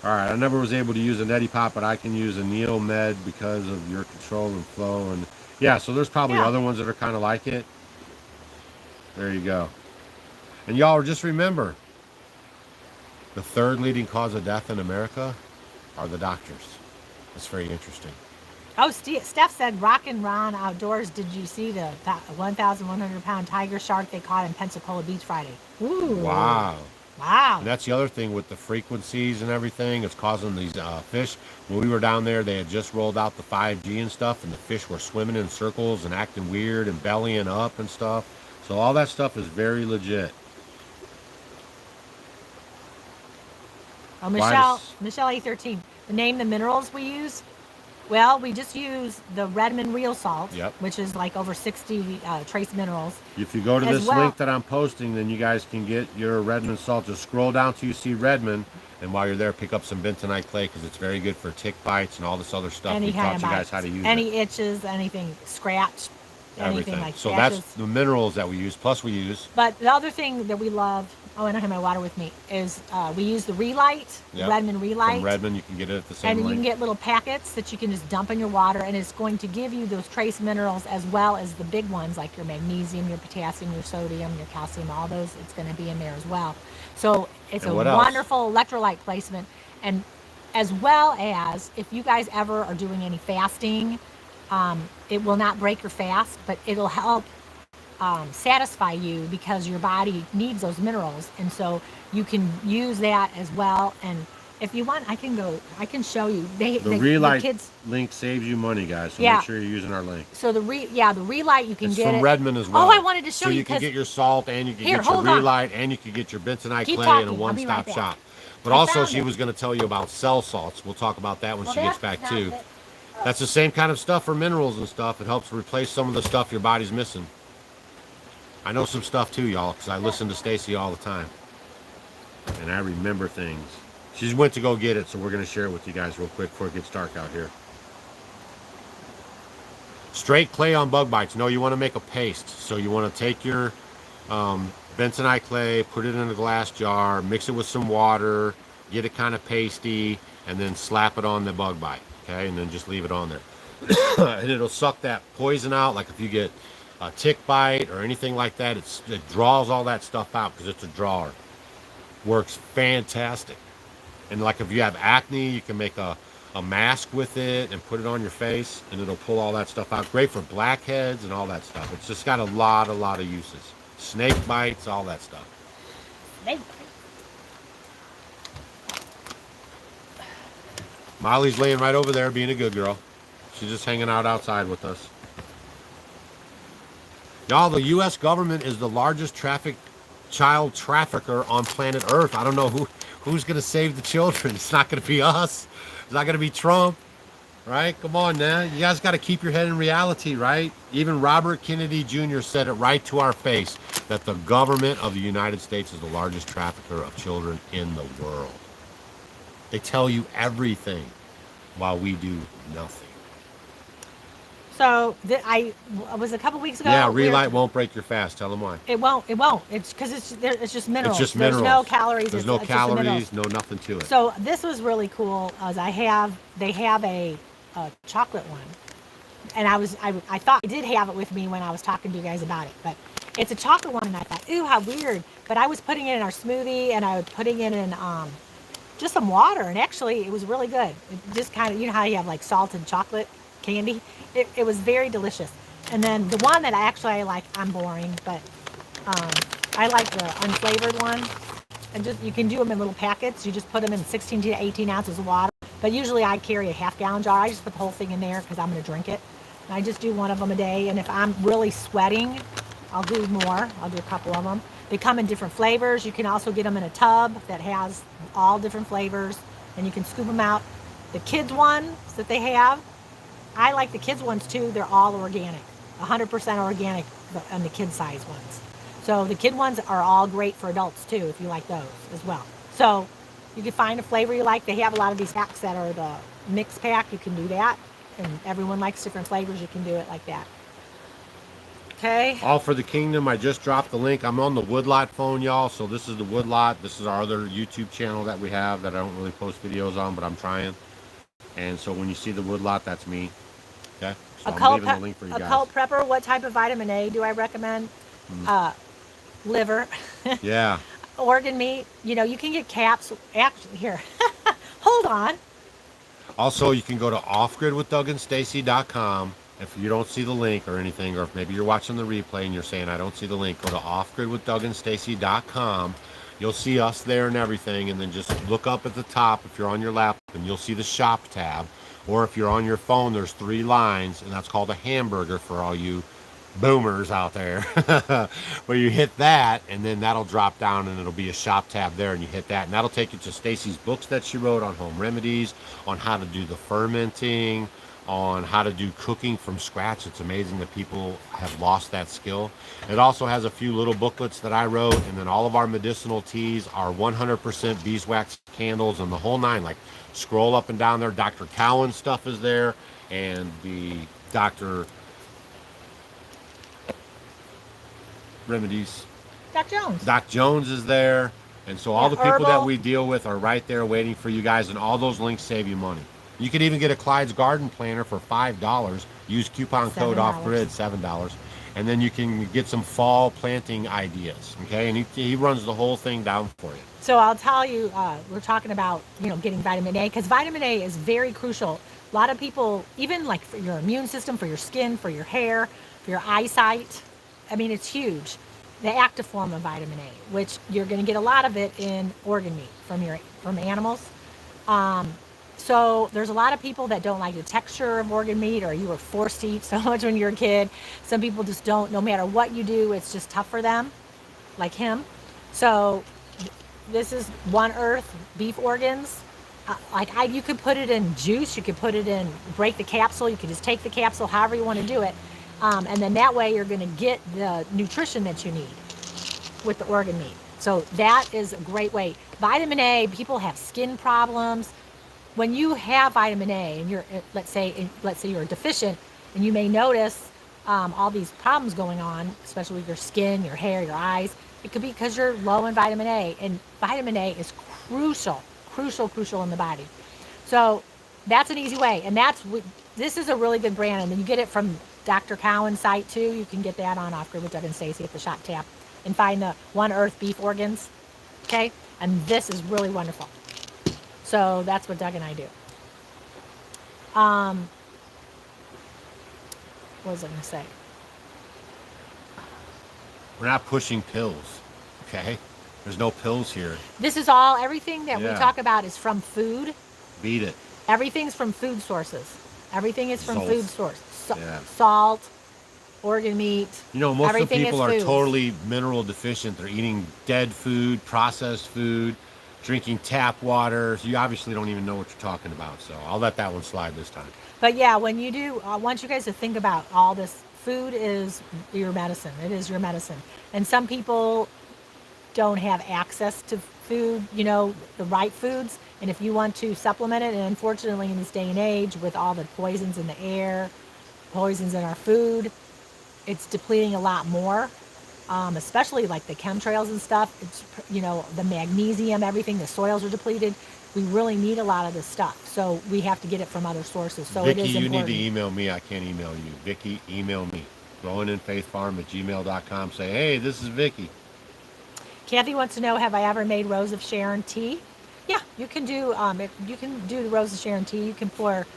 All right, I never was able to use a Netty Pot, but I can use a Neomed because of your control and flow. And yeah, so there's probably other ones that are kind of like it. There you go. And y'all just remember, the third leading cause of death in America are the doctors. That's very interesting. Oh, Steph said, Rockin' Ron Outdoors, did you see the 1,100-pound tiger shark they caught in Pensacola Beach Friday? Ooh. Wow. Wow. And that's the other thing with the frequencies and everything. It's causing these fish. When we were down there, they had just rolled out the 5G and stuff, and the fish were swimming in circles and acting weird and bellying up and stuff. So all that stuff is very legit. Oh, Michelle A13. Name the minerals we use. Well, we just use the Redmond real salt, which is like over 60 trace minerals. If you go to this link that I'm posting, then you guys can get your Redmond salt. Just scroll down till you see Redmond, and while you're there, pick up some bentonite clay because it's very good for tick bites and all this other stuff. We taught you guys how to use it. Any itches, anything, scratch, anything like that. So that's the minerals that we use, plus we use. But the other thing that we love, oh, I don't have my water with me, is we use the Relight, Redmond Relight. From Redmond, you can get it at the same link. And you can link. get little packets that you can just dump in your water, and it's going to give you those trace minerals as well as the big ones like your magnesium, your potassium, your sodium, your calcium, all those. It's going to be in there as well. So it's a wonderful electrolyte placement. And as well as if you guys ever are doing any fasting, it will not break your fast, but it'll help satisfy you because your body needs those minerals, and so you can use that as well. And if you want, I can show you. The Relight link saves you money, guys. So make sure you're using our link. So the Relight you can it's get from Redmond as well. Oh, I wanted to show you. So you can get your salt, and you can get your Relight, and you can get your bentonite clay in a one-stop shop. But also, she was going to tell you about cell salts. We'll talk about that when she gets back too. That's the same kind of stuff for minerals and stuff. It helps replace some of the stuff your body's missing. I know some stuff too, y'all, because I listen to Stacy all the time. And I remember things. She just went to go get it, so we're going to share it with you guys real quick before it gets dark out here. Straight clay on bug bites. No, you want to make a paste. So you want to take your bentonite clay, put it in a glass jar, mix it with some water, get it kind of pasty, and then slap it on the bug bite. Okay, and then just leave it on there. And it'll suck that poison out. Like if you get a tick bite or anything like that, it draws all that stuff out because it's a drawer. Works fantastic. And like if you have acne, you can make a mask with it and put it on your face, and it'll pull all that stuff out. Great for blackheads and all that stuff. It's just got a lot of uses. Snake bites, all that stuff. Snake. Molly's laying right over there being a good girl. She's just hanging out outside with us. Y'all, the U.S. government is the largest child trafficker on planet Earth. I don't know who's going to save the children. It's not going to be us. It's not going to be Trump. Right? Come on now. You guys got to keep your head in reality, right? Even Robert Kennedy Jr. said it right to our face that the government of the United States is the largest trafficker of children in the world. They tell you everything while we do nothing. So I was a couple weeks ago. Yeah, Relight won't break your fast. Tell them why. It won't. It's because it's just minerals. It's just minerals. There's no calories. There's no calories. No nothing to it. So this was really cool. As they have a chocolate one, and I thought I did have it with me when I was talking to you guys about it, but it's a chocolate one, and I thought, ooh, how weird. But I was putting it in our smoothie, and I was putting it in just some water, and actually it was really good. It just kind of, you know how you have like salted chocolate candy? It was very delicious. And then the one that I like, I'm boring, but I like the unflavored one. And just you can do them in little packets. You just put them in 16 to 18 ounces of water, But usually I carry a half-gallon jar. I just put the whole thing in there because I'm going to drink it. And I just do one of them a day. And if I'm really sweating, I'll do more. I'll do a couple of them. They come in different flavors. You can also get them in a tub that has all different flavors, and you can scoop them out. The kids ones that they have, I like the kids ones too. They're all organic, 100% organic, and the kid size ones. So the kid ones are all great for adults too, if you like those as well. So you can find a flavor you like. They have a lot of these packs that are the mix pack. You can do that, and everyone likes different flavors. You can do it like that. Okay. All for the Kingdom. I just dropped the link. I'm on the Woodlot phone, y'all. So this is the Woodlot. This is our other YouTube channel that we have that I don't really post videos on, but I'm trying. And so when you see the Woodlot, that's me. Okay. So I'm leaving the link for you guys. Occult Prepper. What type of vitamin A do I recommend? Liver. Yeah. Organ meat. You know, you can get capsules. Actually, here. Hold on. Also, you can go to offgridwithdougandstacy.com. If you don't see the link or anything, or if maybe you're watching the replay and you're saying, I don't see the link, go to offgridwithdougandstacy.com. You'll see us there and everything, and then just look up at the top if you're on your laptop, and you'll see the shop tab. Or if you're on your phone, there's 3 lines, and that's called a hamburger for all you boomers out there. Where you hit that, and then that'll drop down, and it'll be a shop tab there, and you hit that, and that'll take you to Stacy's books that she wrote on home remedies, on how to do the fermenting, on how to do cooking from scratch. It's amazing that people have lost that skill. It also has a few little booklets that I wrote, and then all of our medicinal teas, our 100% beeswax candles, and the whole 9. Like, scroll up and down there. Dr. Cowan stuff is there, and the Dr. Remedies. Doc Jones. Doc Jones is there. And so all the people herbal. that we deal with are right there waiting for you guys, and all those links save you money. You could even get a Clyde's Garden Planner for $5. Use coupon code Offgrid, $7. And then you can get some fall planting ideas, okay? And he runs the whole thing down for you. So I'll tell you, we're talking about, you know, getting vitamin A, because vitamin A is very crucial. A lot of people, even like for your immune system, for your skin, for your hair, for your eyesight, I mean, it's huge. The active form of vitamin A, which you're going to get a lot of it in organ meat from animals. So there's a lot of people that don't like the texture of organ meat, or you were forced to eat so much when you were a kid. Some people just don't. No matter what you do, it's just tough for them, like him. So this is One Earth beef organs. You could put it in juice. You could put it in, break the capsule. You could just take the capsule, however you want to do it. And then that way you're going to get the nutrition that you need with the organ meat. So that is a great way. Vitamin A, people have skin problems. When you have vitamin A and you're, let's say you're deficient, and you may notice all these problems going on, especially with your skin, your hair, your eyes, it could be because you're low in vitamin A. And vitamin A is crucial in the body. So that's an easy way. And this is a really good brand. And then you get it from Dr. Cowan's site too. You can get that on Offgrid with Doug and Stacy at the shop tab, and find the One Earth beef organs. Okay. And this is really wonderful. So that's what Doug and I do. What was I going to say? We're not pushing pills, okay? There's no pills here. This is everything that we talk about is from food. Beat it. Everything's from food sources. Everything is from food source. Salt, organ meat. You know, most of the people are foods. totally mineral deficient. They're eating dead food, processed food, drinking tap water. So you obviously don't even know what you're talking about. So I'll let that one slide this time. But yeah, when you do, I want you guys to think about all this. Food is your medicine. It is your medicine. And some people don't have access to food, you know, the right foods. And if you want to supplement it, and unfortunately in this day and age with all the poisons in the air, poisons in our food, it's depleting a lot more. Especially like the chemtrails and stuff. It's, you know, the magnesium, everything, the soils are depleted. We really need a lot of this stuff. So we have to get it from other sources. So Vicky, it is important. you need to email me. I can't email you. Vicky, email me. growinginfaithfarm@gmail.com. Say, hey, this is Vicky. Kathy wants to know, have I ever made Rose of Sharon tea? Yeah, you can do the Rose of Sharon tea. You can pour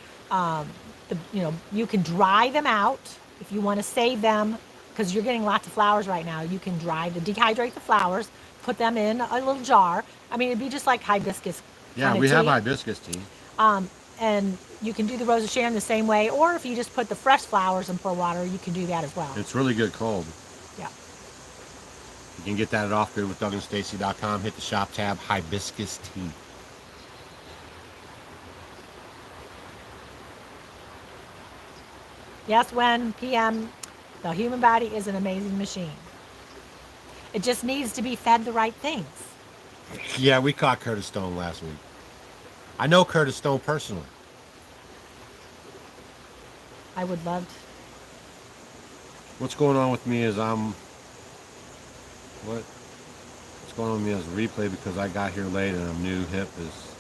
you can dry them out if you want to save them, because you're getting lots of flowers right now. You can dehydrate the flowers, put them in a little jar. I mean, it'd be just like hibiscus. Yeah, we have hibiscus tea. And you can do the Rose of Sharon the same way, or if you just put the fresh flowers and pour water, you can do that as well. It's really good cold. Yeah. You can get that at Offgrid with DougAndStacy.com. Hit the shop tab, hibiscus tea. Yes, when PM, the human body is an amazing machine. It just needs to be fed the right things. Yeah, we caught Curtis Stone last week. I know Curtis Stone personally. I would love to. What's going on with me is what's going on with me is a replay because I got here late and a new hip is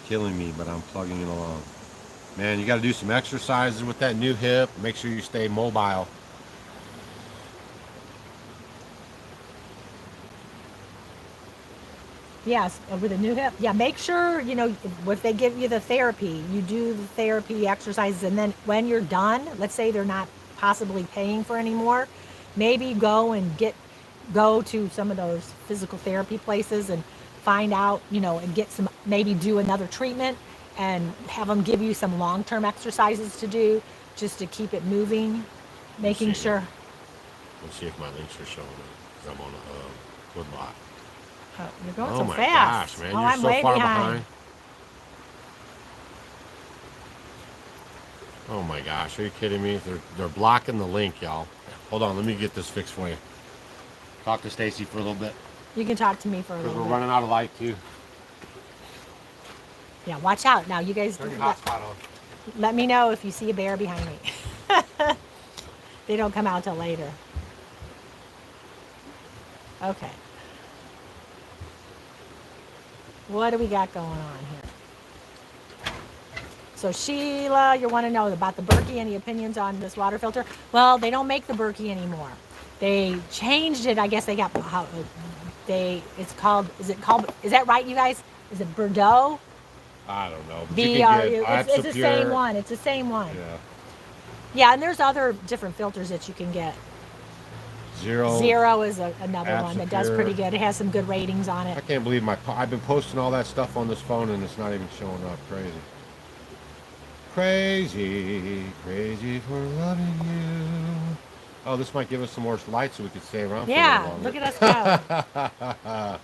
killing me, but I'm plugging it along. Man, you got to do some exercises with that new hip. Make sure you stay mobile. Yes, with a new hip. Yeah, make sure, if they give you the therapy, you do the therapy exercises, and then when you're done, let's say they're not possibly paying for any more, maybe go to some of those physical therapy places and find out, and get some, maybe do another treatment and have them give you some long-term exercises to do just to keep it moving, making sure. Let's see if my links are showing up because I'm on a good lot. Oh, you're going so Oh my fast. gosh, man, Oh, you're I'm so way far behind. Oh my gosh, are you kidding me? They're blocking the link, y'all. Hold on, let me get this fixed for you. Talk to Stacy for a little bit. You can talk to me for a Because little we're bit. running out of light too. Yeah, watch out. Now, you guys Turn your hotspot on. let me know if you see a bear behind me. They don't come out till later. Okay. What do we got going on here? So Sheila, you want to know about the Berkey, any opinions on this water filter? Well, they don't make the Berkey anymore. They changed it. I guess they got it's called, is that right, you guys? Is it Bordeaux? I don't know. But BRU. It's the same one. It's the same one. Yeah. Yeah, and there's other different filters that you can get. Zero is another one that does pretty good. It has some good ratings on I it. can't believe I've been posting all that stuff on this phone and it's not even showing up. Crazy for loving you. Oh, this might give us some more light so we could stay around for a Yeah, little look longer. at us go.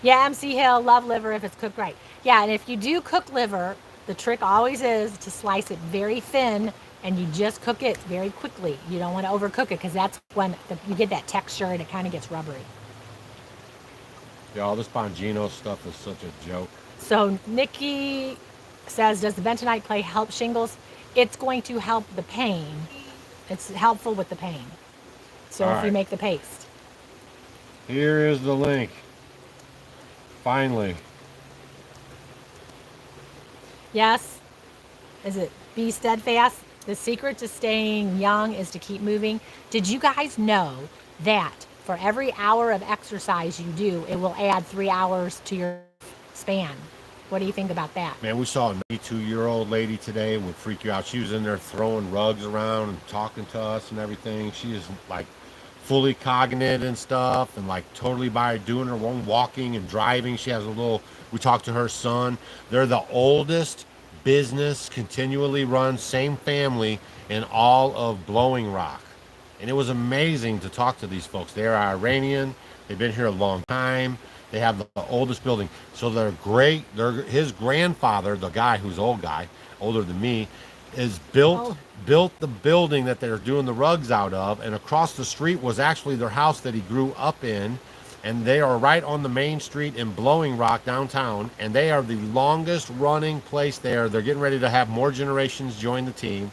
Yeah, MC Hill, love liver if it's cooked right. Yeah, and if you do cook liver, the trick always is to slice it very thin and you just cook it very quickly. You don't want to overcook it because that's when you get that texture and it kind of gets rubbery. Yeah, all this Bongino stuff is such a joke. So Nikki says, does the bentonite clay help shingles? It's going to help the pain. It's helpful with the pain. So All if you right. make the paste. Here is the link. Finally. Yes. Is it be steadfast? The secret to staying young is to keep moving. Did you guys know that for every hour of exercise you do, it will add 3 hours to your span? What do you think about that? Man, we saw a 92-year-old lady today. Would freak you out. She was in there throwing rugs around and talking to us and everything. She is like fully cognate and stuff and like totally by doing her own walking and driving. She has we talked to her son. They're the oldest business, continually run, same family in all of Blowing Rock. And it was amazing to talk to these folks. They're Iranian. They've been here a long time. They have the oldest building. So his grandfather, the guy who's older than me, is built the building that they're doing the rugs out of, and across the street was actually their house that he grew up in, and they are right on the main street in Blowing Rock downtown, and they are the longest running place there. They're getting ready to have more generations join the team.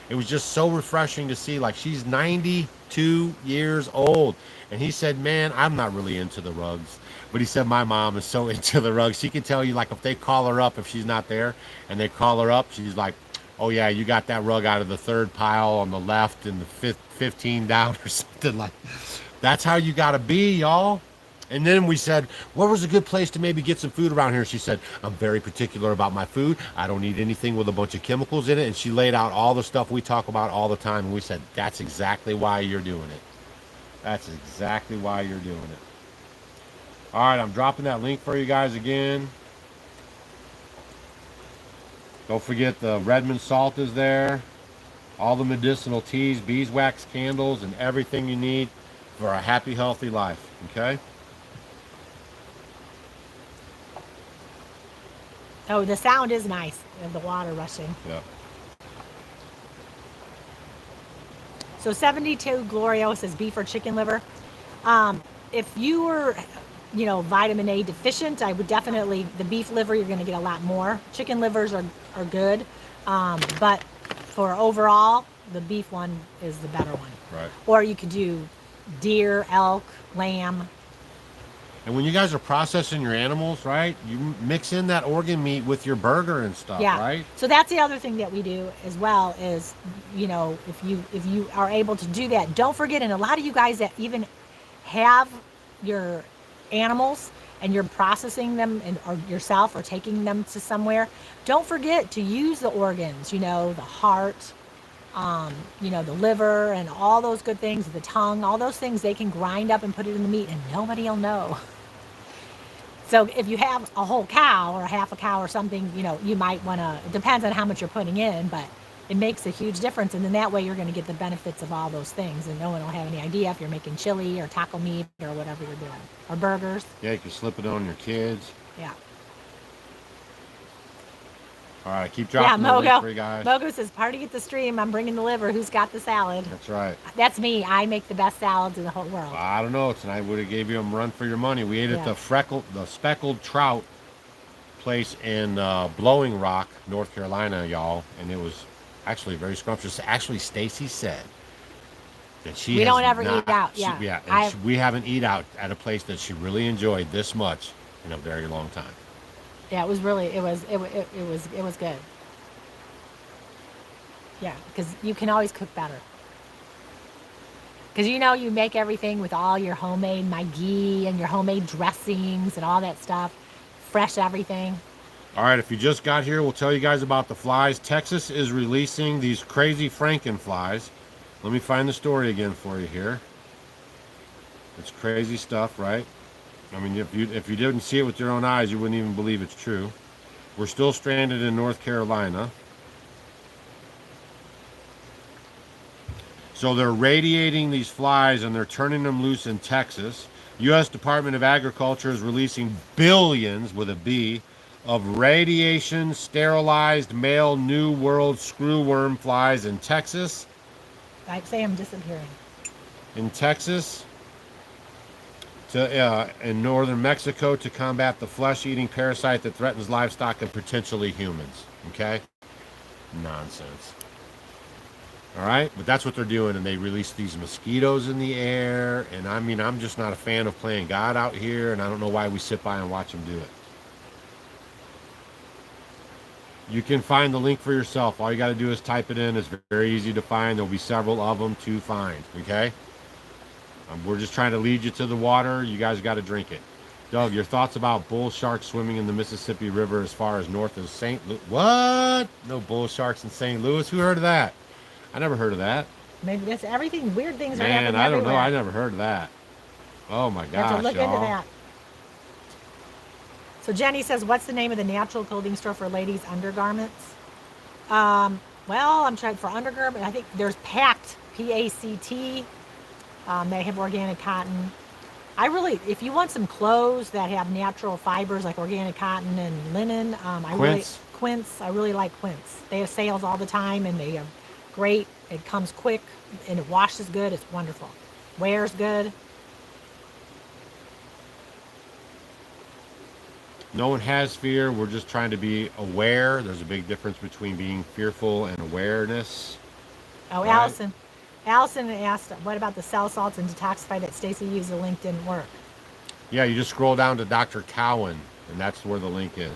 It was just so refreshing to see. Like, she's 92 years old, and he said, man, I'm not really into the rugs. But he said, my mom is so into the rugs. She can tell you, like, if they call her up, if she's not there, and they call her up, she's like, oh, yeah, you got that rug out of the third pile on the left and the 15 down or something like that. That's how you got to be, y'all. And then we said, what was a good place to maybe get some food around here? She said, I'm very particular about my food. I don't eat anything with a bunch of chemicals in it. And she laid out all the stuff we talk about all the time. And we said, that's exactly why you're doing it. That's exactly why you're doing it. All right, I'm dropping that link for you guys again. Don't forget the Redmond salt is there. All the medicinal teas, beeswax candles, and everything you need for a happy, healthy life. Okay? Oh, the sound is nice of the water rushing. Yeah. So 72 Glorio says beef or chicken liver. If you were, vitamin A deficient, I would definitely, the beef liver, you're going to get a lot more. Chicken livers are good. But for overall, the beef one is the better one. Right. Or you could do deer, elk, lamb. And when you guys are processing your animals, right, you mix in that organ meat with your burger and stuff, right? So that's the other thing that we do as well is, if you are able to do that, don't forget, and a lot of you guys that even have your animals and you're processing them or yourself or taking them to somewhere, don't forget to use the organs, the heart, the liver and all those good things, the tongue, all those things they can grind up and put it in the meat and nobody will know. So if you have a whole cow or a half a cow or something, you might want to, it depends on how much you're putting in, but it makes a huge difference. And then that way you're going to get the benefits of all those things. And no one will have any idea if you're making chili or taco meat or whatever you're doing. Or burgers. Yeah, you can slip it on your kids. Yeah. All right, keep dropping the link for you guys. Mogo says, party at the stream. I'm bringing the liver. Who's got the salad? That's right. That's me. I make the best salads in the whole world. I don't know. Tonight would have gave you a run for your money. We ate at the speckled trout place in Blowing Rock, North Carolina, y'all. And it was actually very scrumptious. Actually, Stacy said that we don't ever eat out. We haven't eat out at a place that she really enjoyed this much in a very long time. Yeah, it was good. Yeah, because you can always cook better. Because you make everything with all your homemade ghee and your homemade dressings and all that stuff. Fresh everything. All right, if you just got here, we'll tell you guys about the flies. Texas is releasing these crazy Franken flies. Let me find the story again for you here. It's crazy stuff, right? I mean, if you didn't see it with your own eyes, you wouldn't even believe it's true. We're still stranded in North Carolina. So they're radiating these flies and they're turning them loose in Texas. U.S. Department of Agriculture is releasing billions, with a B, of radiation sterilized male New World screwworm flies in Texas. I'd say I'm disappearing. In Texas. In northern Mexico to combat the flesh-eating parasite that threatens livestock and potentially humans. Okay? Nonsense. All right? But that's what they're doing, and they release these mosquitoes in the air, and I mean, I'm just not a fan of playing God out here, and I don't know why we sit by and watch them do it. You can find the link for yourself. All you got to do is type it in. It's very easy to find. There'll be several of them to find. Okay? We're just trying to lead you to the water. You guys got to drink it. Doug, your thoughts about bull sharks swimming in the Mississippi River as far as north as St. Louis? What? No bull sharks in St. Louis? Who heard of that? I never heard of that. Maybe that's everything. Weird things are Man, happening I don't everywhere. know. I never heard of that. Oh my gosh, have to look y'all. into that. So Jenny says, what's the name of the natural clothing store for ladies' undergarments? Well, I'm trying for undergarment. I think there's Pact, P-A-C-T. They have organic cotton. If you want some clothes that have natural fibers like organic cotton and linen, Quince. I really like Quince. They have sales all the time and they have great. It comes quick and it washes good. It's wonderful. Wears good. No one has fear. We're just trying to be aware. There's a big difference between being fearful and awareness. Oh, right? Allison asked, what about the cell salts and detoxify that Stacy used? The link didn't work. Yeah, you just scroll down to Dr. Cowan, and that's where the link is.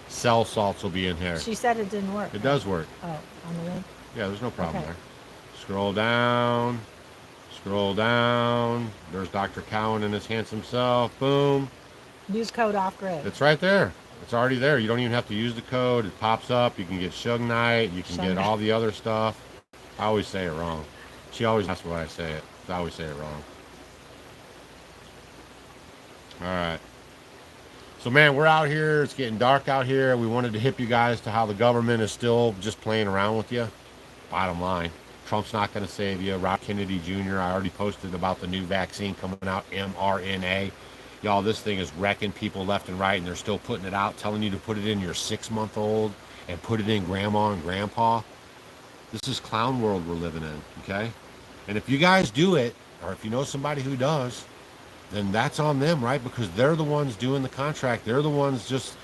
Cell salts will be in here. She said it didn't work. It does work. Oh, on the link? Yeah, there's no problem there. Scroll down. Scroll down. There's Dr. Cowan and his handsome self. Boom. Use code Offgrid. It's right there. It's already there. You don't even have to use the code. It pops up. You can get Shugnite. You can get all the other stuff. I always say it wrong. She always asks why I say it. I always say it wrong. All right. So man, we're out here. It's getting dark out here. We wanted to hip you guys to how the government is still just playing around with you. Bottom line, Trump's not going to save you. Rob Kennedy Jr., I already posted about the new vaccine coming out, mRNA. Y'all, this thing is wrecking people left and right, and they're still putting it out, telling you to put it in your 6-month-old and put it in grandma and grandpa. This is clown world we're living in, okay? And if you guys do it, or if you know somebody who does, then that's on them, right? Because they're the ones doing the contract. They're the ones just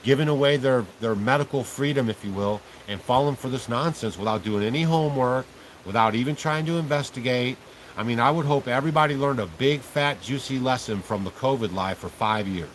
giving away their medical freedom, if you will, and falling for this nonsense without doing any homework, without even trying to investigate. I mean, I would hope everybody learned a big, fat, juicy lesson from the COVID life for 5 years.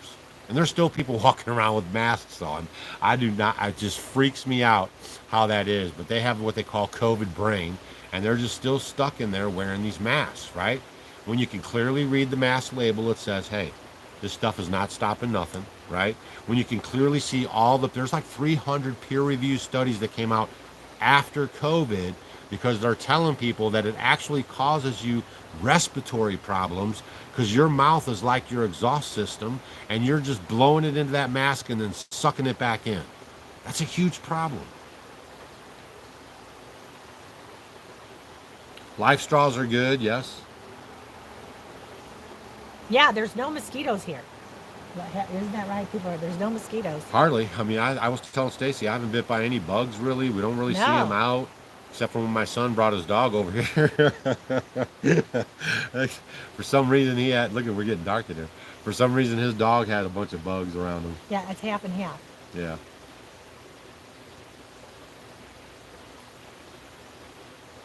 And there's still people walking around with masks on. I do not, it just freaks me out how that is. But they have what they call COVID brain, and they're just still stuck in there wearing these masks, right? When you can clearly read the mask label, it says, hey, this stuff is not stopping nothing, right? When you can clearly see there's like 300 peer-reviewed studies that came out after COVID, because they're telling people that it actually causes you respiratory problems because your mouth is like your exhaust system and you're just blowing it into that mask and then sucking it back in. That's a huge problem. Life straws are good, yes. Yeah, there's no mosquitoes here. Isn't that right? There's no mosquitoes. Hardly. I mean, I was telling Stacy, I haven't bit by any bugs really. We don't really see them out, except for when my son brought his dog over here. For some reason we're getting dark in here. For some reason his dog had a bunch of bugs around him. Yeah, it's half and half. Yeah.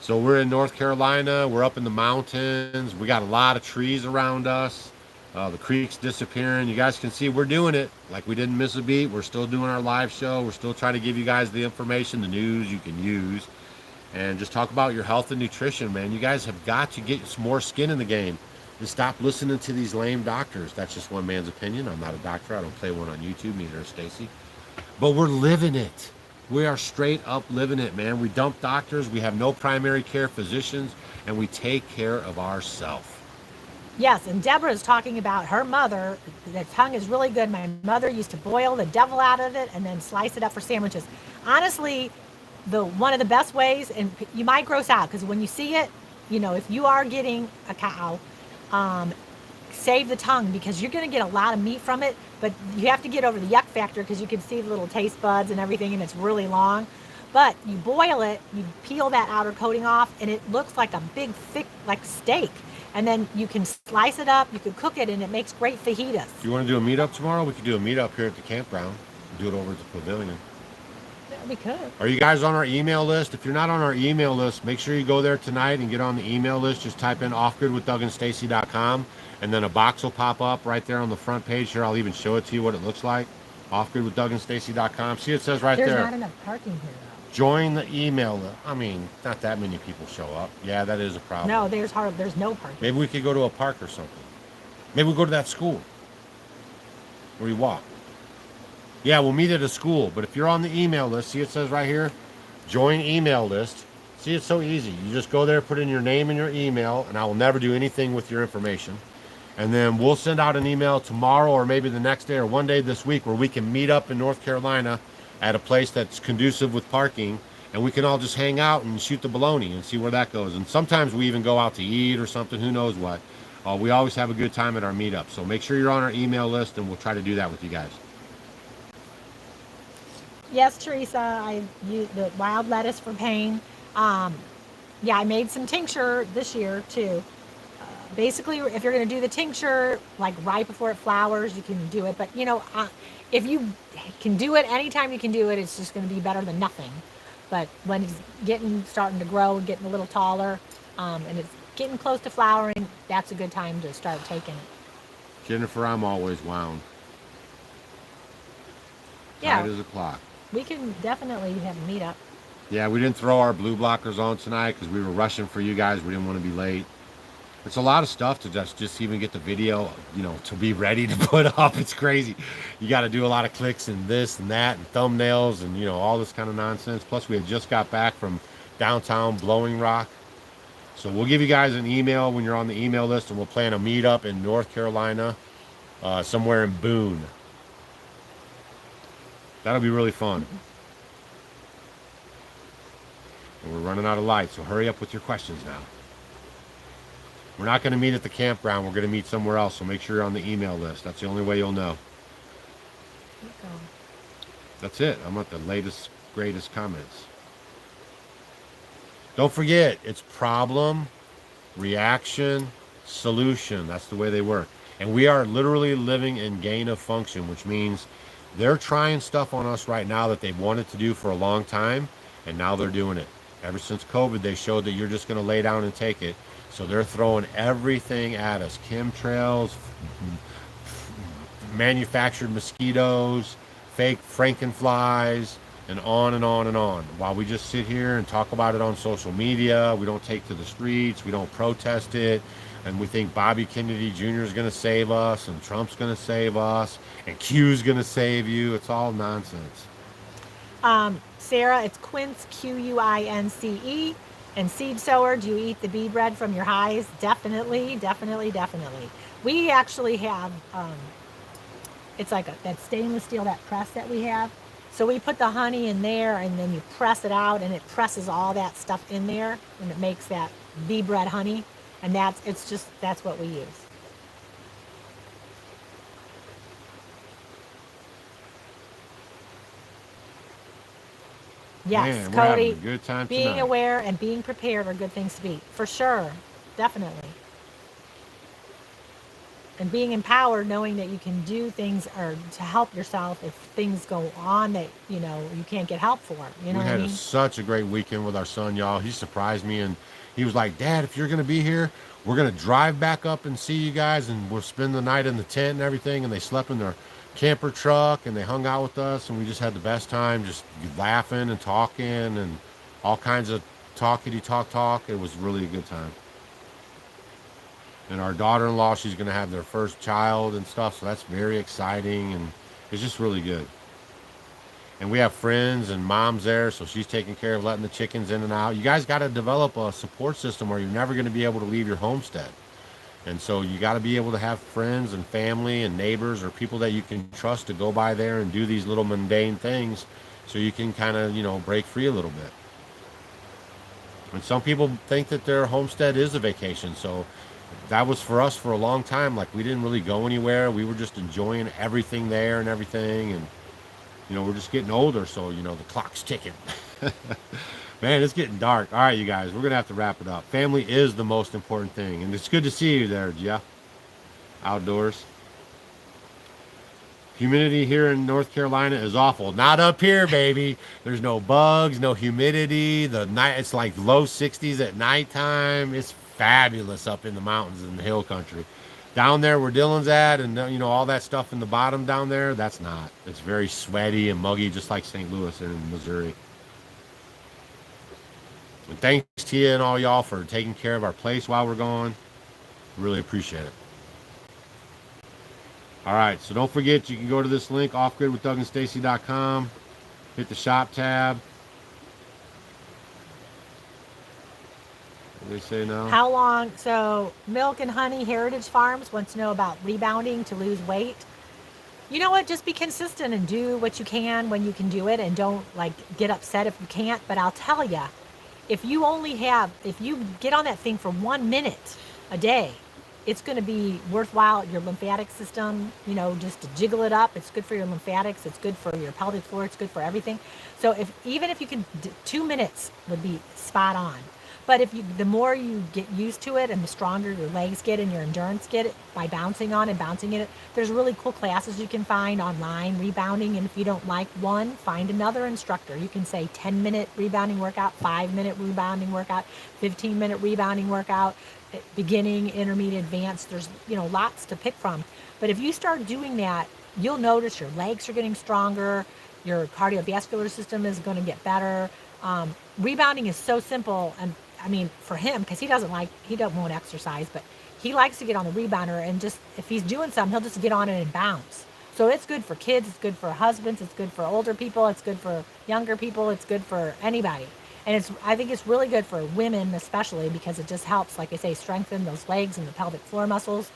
So we're in North Carolina. We're up in the mountains. We got a lot of trees around us. The creek's disappearing. You guys can see we're doing it like we didn't miss a beat. We're still doing our live show. We're still trying to give you guys the information, the news you can use, and just talk about your health and nutrition, man. You guys have got to get some more skin in the game and stop listening to these lame doctors. That's just one man's opinion. I'm not a doctor. I don't play one on YouTube. Neither is Stacy. But we're living it. We are straight up living it, man. We dump doctors. We have no primary care physicians, and we take care of ourselves. Yes, and Deborah is talking about her mother. The tongue is really good. My mother used to boil the devil out of it and then slice it up for sandwiches. Honestly, one of the best ways, and you might gross out because when you see it, if you are getting a cow, save the tongue because you're going to get a lot of meat from it, but you have to get over the yuck factor because you can see the little taste buds and everything, and it's really long. But you boil it, you peel that outer coating off, and it looks like a big, thick, like steak. And then you can slice it up, you can cook it, and it makes great fajitas. You want to do a meetup tomorrow? We could do a meetup here at the campground. Do it over at the pavilion. Yeah, we could. Are you guys on our email list? If you're not on our email list, make sure you go there tonight and get on the email list. Just type in offgridwithdougandstacy.com, and then a box will pop up right there on the front page. Here, I'll even show it to you what it looks like. Offgridwithdougandstacy.com. See, it says right there. There's not enough parking here, though. Join the email list. I mean, not that many people show up. Yeah, that is a problem. No, there's no parking. Maybe we could go to a park or something. Maybe we'll go to that school where you walk. Yeah, we'll meet at a school. But if you're on the email list, see it says right here, join email list. See, it's so easy. You just go there, put in your name and your email, and I will never do anything with your information. And then we'll send out an email tomorrow or maybe the next day or one day this week where we can meet up in North Carolina at a place that's conducive with parking, and we can all just hang out and shoot the baloney and see where that goes. And sometimes we even go out to eat or something, who knows what. We always have a good time at our meetup. So make sure you're on our email list, and we'll try to do that with you guys. Yes, Teresa, I use the wild lettuce for pain. Yeah, I made some tincture this year too. Basically, if you're going to do the tincture, like right before it flowers, you can do it. But, if you can do it anytime you can do it, it's just going to be better than nothing. But when it's starting to grow, getting a little taller, and it's getting close to flowering, that's a good time to start taking it. Jennifer, I'm always wound. Yeah. Tight as a clock. We can definitely have a meetup. Yeah, we didn't throw our blue blockers on tonight because we were rushing for you guys. We didn't want to be late. It's a lot of stuff to just even get the video, to be ready to put up. It's crazy. You got to do a lot of clicks and this and that and thumbnails and, all this kind of nonsense. Plus, we had just got back from downtown Blowing Rock. So we'll give you guys an email when you're on the email list, and we'll plan a meetup in North Carolina, somewhere in Boone. That'll be really fun. And we're running out of light, so hurry up with your questions now. We're not going to meet at the campground. We're going to meet somewhere else, so make sure you're on the email list. That's the only way you'll know. That's it. I'm at the latest, greatest comments. Don't forget, it's problem, reaction, solution. That's the way they work. And we are literally living in gain of function, which means they're trying stuff on us right now that they've wanted to do for a long time, and now they're doing it. Ever since COVID, they showed that you're just going to lay down and take it. So they're throwing everything at us. Chemtrails, manufactured mosquitoes, fake frankenflies, and on and on and on. While we just sit here and talk about it on social media, we don't take to the streets, we don't protest it, and we think Bobby Kennedy Jr. is going to save us, and Trump's going to save us, and Q's going to save you. It's all nonsense. Sarah, it's Quince, Quince. And seed sower, do you eat the bee bread from your hives? Definitely, definitely, definitely. We actually have, it's like that stainless steel, that press that we have. So we put the honey in there, and then you press it out, and it presses all that stuff in there, and it makes that bee bread honey. And that's what we use. Yes, Man, we're having Cody, a good time being tonight. aware and being prepared are good things to be. For sure. Definitely. And being empowered, knowing that you can do things or to help yourself if things go on that, you can't get help for. You know we what I had mean? such a great weekend with our son, y'all. He surprised me, and he was like, Dad, if you're going to be here, we're going to drive back up and see you guys, and we'll spend the night in the tent and everything. And they slept in their camper truck, and they hung out with us, and we just had the best time just laughing and talking and all kinds of talk. It was really a good time. And our daughter-in-law, she's going to have their first child and stuff, so that's very exciting, and it's just really good. And we have friends and moms there, so she's taking care of letting the chickens in and out. You guys got to develop a support system, or you're never going to be able to leave your homestead. And so you got to be able to have friends and family and neighbors or people that you can trust to go by there and do these little mundane things, so you can kind of, break free a little bit. And some people think that their homestead is a vacation, so that was for us for a long time. Like, we didn't really go anywhere. We were just enjoying everything there and everything. And, we're just getting older, so, the clock's ticking. Man, it's getting dark. All right, you guys, we're going to have to wrap it up. Family is the most important thing. And it's good to see you there, Jeff. Outdoors. Humidity here in North Carolina is awful. Not up here, baby. There's no bugs, no humidity. The night, it's like low 60s at nighttime. It's fabulous up in the mountains in the hill country. Down there where Dylan's at, and all that stuff in the bottom down there, that's not. It's very sweaty and muggy, just like St. Louis in Missouri. And thanks to you and all y'all for taking care of our place while we're gone. Really appreciate it. All right, so don't forget, you can go to this link, offgridwithdougandstacy.com. Hit the shop tab. What do they say now? How long? So, Milk and Honey Heritage Farms wants to know about rebounding to lose weight. You know what? Just be consistent and do what you can when you can do it, and don't get upset if you can't. But I'll tell you, if you get on that thing for 1 minute a day, it's going to be worthwhile. Your lymphatic system, just to jiggle it up. It's good for your lymphatics. It's good for your pelvic floor. It's good for everything. So even if you can, 2 minutes would be spot on. But the more you get used to it, and the stronger your legs get and your endurance get by bouncing on and bouncing it, there's really cool classes you can find online, rebounding. And if you don't like one, find another instructor. You can say 10-minute rebounding workout, 5-minute rebounding workout, 15-minute rebounding workout, beginning, intermediate, advanced. There's, lots to pick from. But if you start doing that, you'll notice your legs are getting stronger, your cardiovascular system is going to get better. Rebounding is so simple, and for him, because he won't exercise, but he likes to get on the rebounder, and just, if he's doing something, he'll just get on it and bounce. So it's good for kids, it's good for husbands, it's good for older people, it's good for younger people, it's good for anybody. And I think it's really good for women especially, because it just helps, like I say, strengthen those legs and the pelvic floor muscles.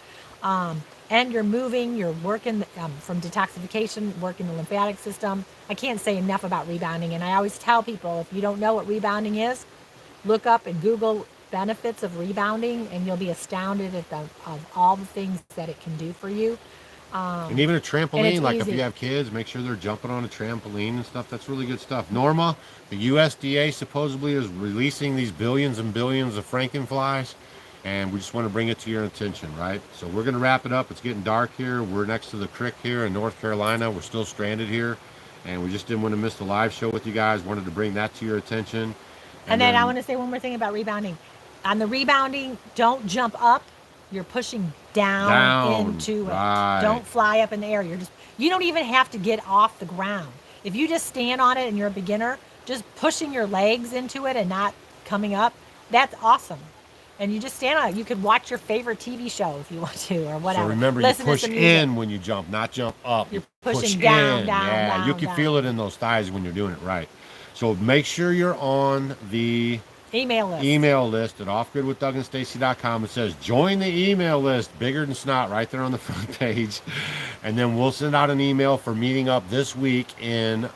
and you're moving, you're working from detoxification, working the lymphatic system. I can't say enough about rebounding. And I always tell people, if you don't know what rebounding is, look up and Google benefits of rebounding, and you'll be astounded at of all the things that it can do for you. And even a trampoline, like easy. if you have kids, make sure they're jumping on a trampoline and stuff. That's really good stuff. Norma, the USDA supposedly is releasing these billions and billions of frankenflies, and we just want to bring it to your attention, right? So we're going to wrap it up. It's getting dark here. We're next to the creek here in North Carolina. We're still stranded here, and we just didn't want to miss the live show with you guys. Wanted to bring that to your attention. And then I want to say one more thing about rebounding. On the rebounding, don't jump up. You're pushing down into it. Right. Don't fly up in the air. You don't even have to get off the ground. If you just stand on it and you're a beginner, just pushing your legs into it and not coming up, that's awesome. And you just stand on it. You could watch your favorite TV show if you want to, or whatever. So remember, Listen you push in when you jump, not jump up. You're push pushing down, in. down, you can down. feel it in those thighs when you're doing it right. So make sure you're on the email list at offgridwithdouganstacy.com. It says join the email list, bigger than snot, right there on the front page. And then we'll send out an email for meeting up this week in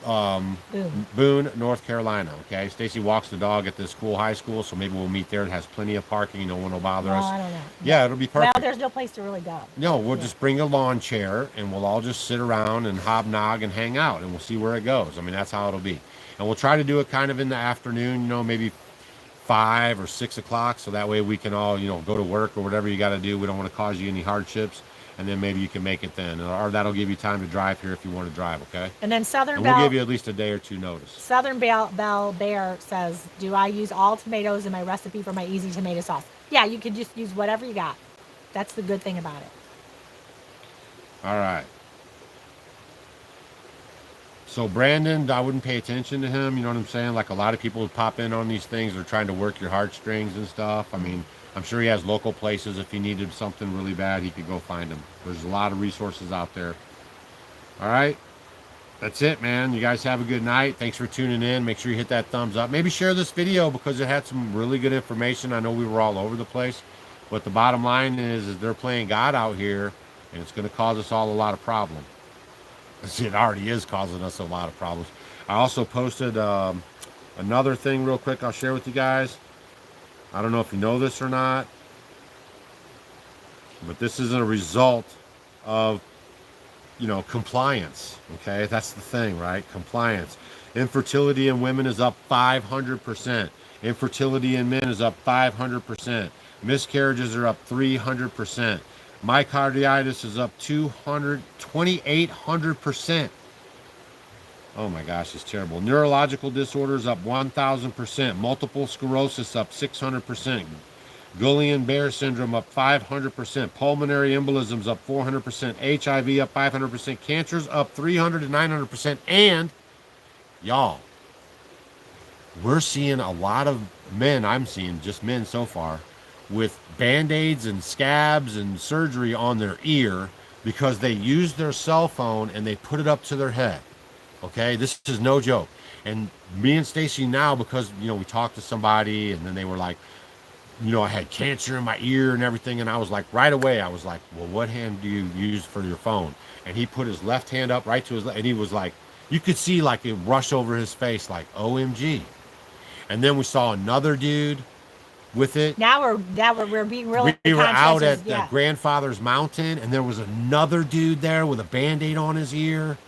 Boone, North Carolina. Okay, Stacy walks the dog at this cool high school, so maybe we'll meet there. It has plenty of parking. No one will bother us. I don't know. Yeah, it'll be perfect. Well, there's no place to really go. No, we'll just bring a lawn chair and we'll all just sit around and hobnog and hang out, and we'll see where it goes. I mean, that's how it'll be. And we'll try to do it kind of in the afternoon, you know, maybe 5 or 6 o'clock, so that way we can all, you know, go to work or whatever you got to do. We don't want to cause you any hardships. And then maybe you can make it then, or that'll give you time to drive here if you want to drive, okay? And then we'll give you at least a day or two notice. Southern Belle Bear says, do I use all tomatoes in my recipe for my easy tomato sauce? Yeah, you can just use whatever you got. That's the good thing about it. All right. So Brandon, I wouldn't pay attention to him, you know what I'm saying? Like a lot of people pop in on these things, they're trying to work your heartstrings and stuff. I mean, I'm sure he has local places. If he needed something really bad, he could go find them. There's a lot of resources out there. All right. That's it, man. You guys have a good night. Thanks for tuning in. Make sure you hit that thumbs up. Maybe share this video because it had some really good information. I know we were all over the place, but the bottom line is they're playing God out here, and it's going to cause us all a lot of problems. It already is causing us a lot of problems. I also posted another thing real quick I'll share with you guys. I don't know if you know this or not, but this is a result of, you know, compliance. Okay, that's the thing, right? Compliance. Infertility in women is up 500%. Infertility in men is up 500%. Miscarriages are up 300%. Myocarditis is up 2,800%. Oh my gosh, it's terrible. Neurological disorders up 1,000%. Multiple sclerosis up 600%. Guillain-Barré syndrome up 500%. Pulmonary embolisms up 400%. HIV up 500%. Cancers up 300 to 900%. And y'all, we're seeing a lot of men, I'm seeing just men so far, with band-aids and scabs and surgery on their ear because they use their cell phone and they put it up to their head. Okay, this is no joke. And me and Stacy now, because, you know, we talked to somebody and then they were like, you know, I had cancer in my ear and everything. And I was like, right away, I was like, well, what hand do you use for your phone? And he put his left hand up right to his left. And he was like, you could see like it rush over his face, like, OMG. And then we saw another dude with it. Now we're being really We were out at yeah. the grandfather's mountain, and there was another dude there with a Band-Aid on his ear.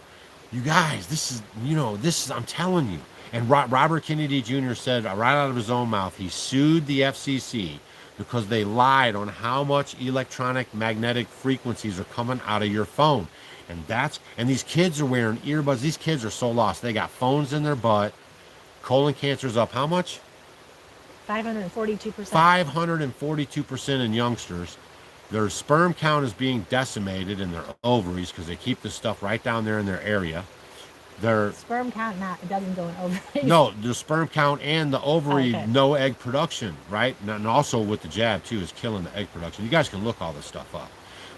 You guys, this is, you know, this is, I'm telling you. And Robert Kennedy Jr. said right out of his own mouth, he sued the FCC because they lied on how much electronic magnetic frequencies are coming out of your phone. And these kids are wearing earbuds. These kids are so lost. They got phones in their butt. Colon cancer's up how much? 542%. 542% in youngsters. Their sperm count is being decimated in their ovaries because they keep this stuff right down there in their area. Their sperm count, it doesn't go in ovaries. No, the sperm count and the ovary, no egg production, right? And also with the jab too, is killing the egg production. You guys can look all this stuff up.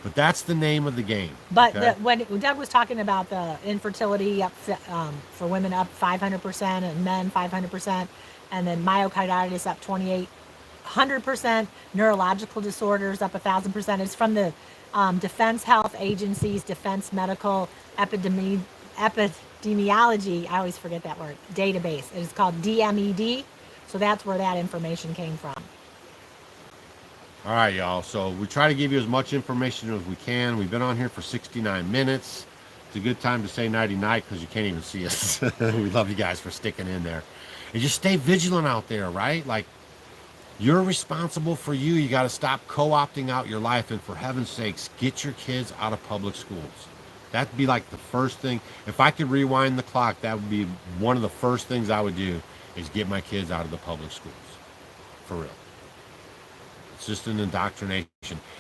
But that's the name of the game. But okay? When Doug was talking about the infertility up for women up 500% and men 500%, and then myocarditis up 28 100% neurological disorders, up 1,000%. It's from the Defense Health Agency's Defense Medical Epidemiology, I always forget that word, database. It is called DMED. So that's where that information came from. All right, y'all. So we try to give you as much information as we can. We've been on here for 69 minutes. It's a good time to say nighty-night because you can't even see us. We love you guys for sticking in there. And just stay vigilant out there, right? Like, you're responsible for you. You got to stop co-opting out your life. And for heaven's sakes, get your kids out of public schools. That'd be like the first thing. If I could rewind the clock, that would be one of the first things I would do is get my kids out of the public schools. For real. It's just an indoctrination.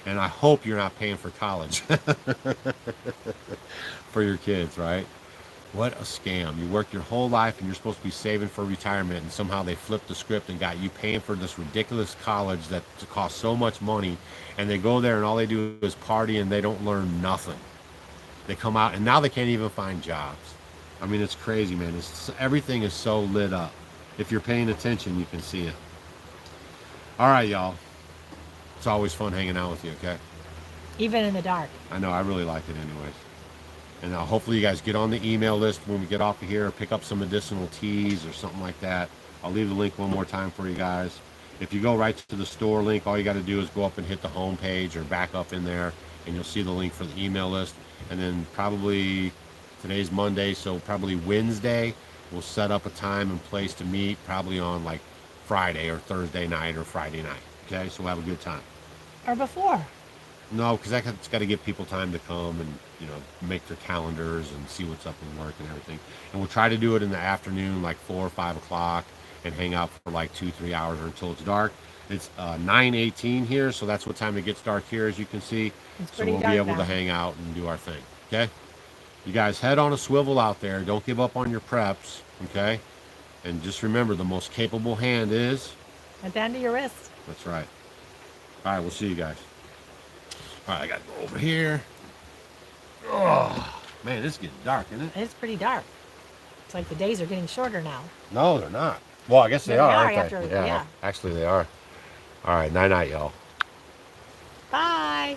And I hope you're not paying for college for your kids, right? What a scam. You work your whole life and you're supposed to be saving for retirement, and somehow they flipped the script and got you paying for this ridiculous college that costs so much money, and they go there and all they do is party and they don't learn nothing. They come out and now they can't even find jobs. I mean, it's crazy, man. Everything is so lit up. If you're paying attention, you can see it. All right, y'all. It's always fun hanging out with you, okay? Even in the dark. I know, I really like it anyways. And hopefully you guys get on the email list when we get off of here, or pick up some medicinal teas or something like that. I'll leave the link one more time for you guys. If you go right to the store link, all you got to do is go up and hit the home page or back up in there, and you'll see the link for the email list. And then probably, today's Monday, so probably Wednesday, we'll set up a time and place to meet, probably on like Friday or Thursday night or Friday night. Okay, so we'll have a good time. Or before. No, because that's got to give people time to come and, make their calendars and see what's up in work and everything. And we'll try to do it in the afternoon, like 4 or 5 o'clock, and hang out for like 2-3 hours or until it's dark. It's 9:18 here, so that's what time it gets dark here, as you can see. So we'll be able to hang out and do our thing, okay? You guys, head on a swivel out there. Don't give up on your preps, okay? And just remember, the most capable hand is... at the end of your wrist. That's right. All right, we'll see you guys. All right, I got to go over here. Oh, man, it's getting dark, isn't it? It's pretty dark. It's like the days are getting shorter now. No, they're not. Well, I guess they are, aren't they? Yeah, actually they are. All right, night-night, y'all. Bye.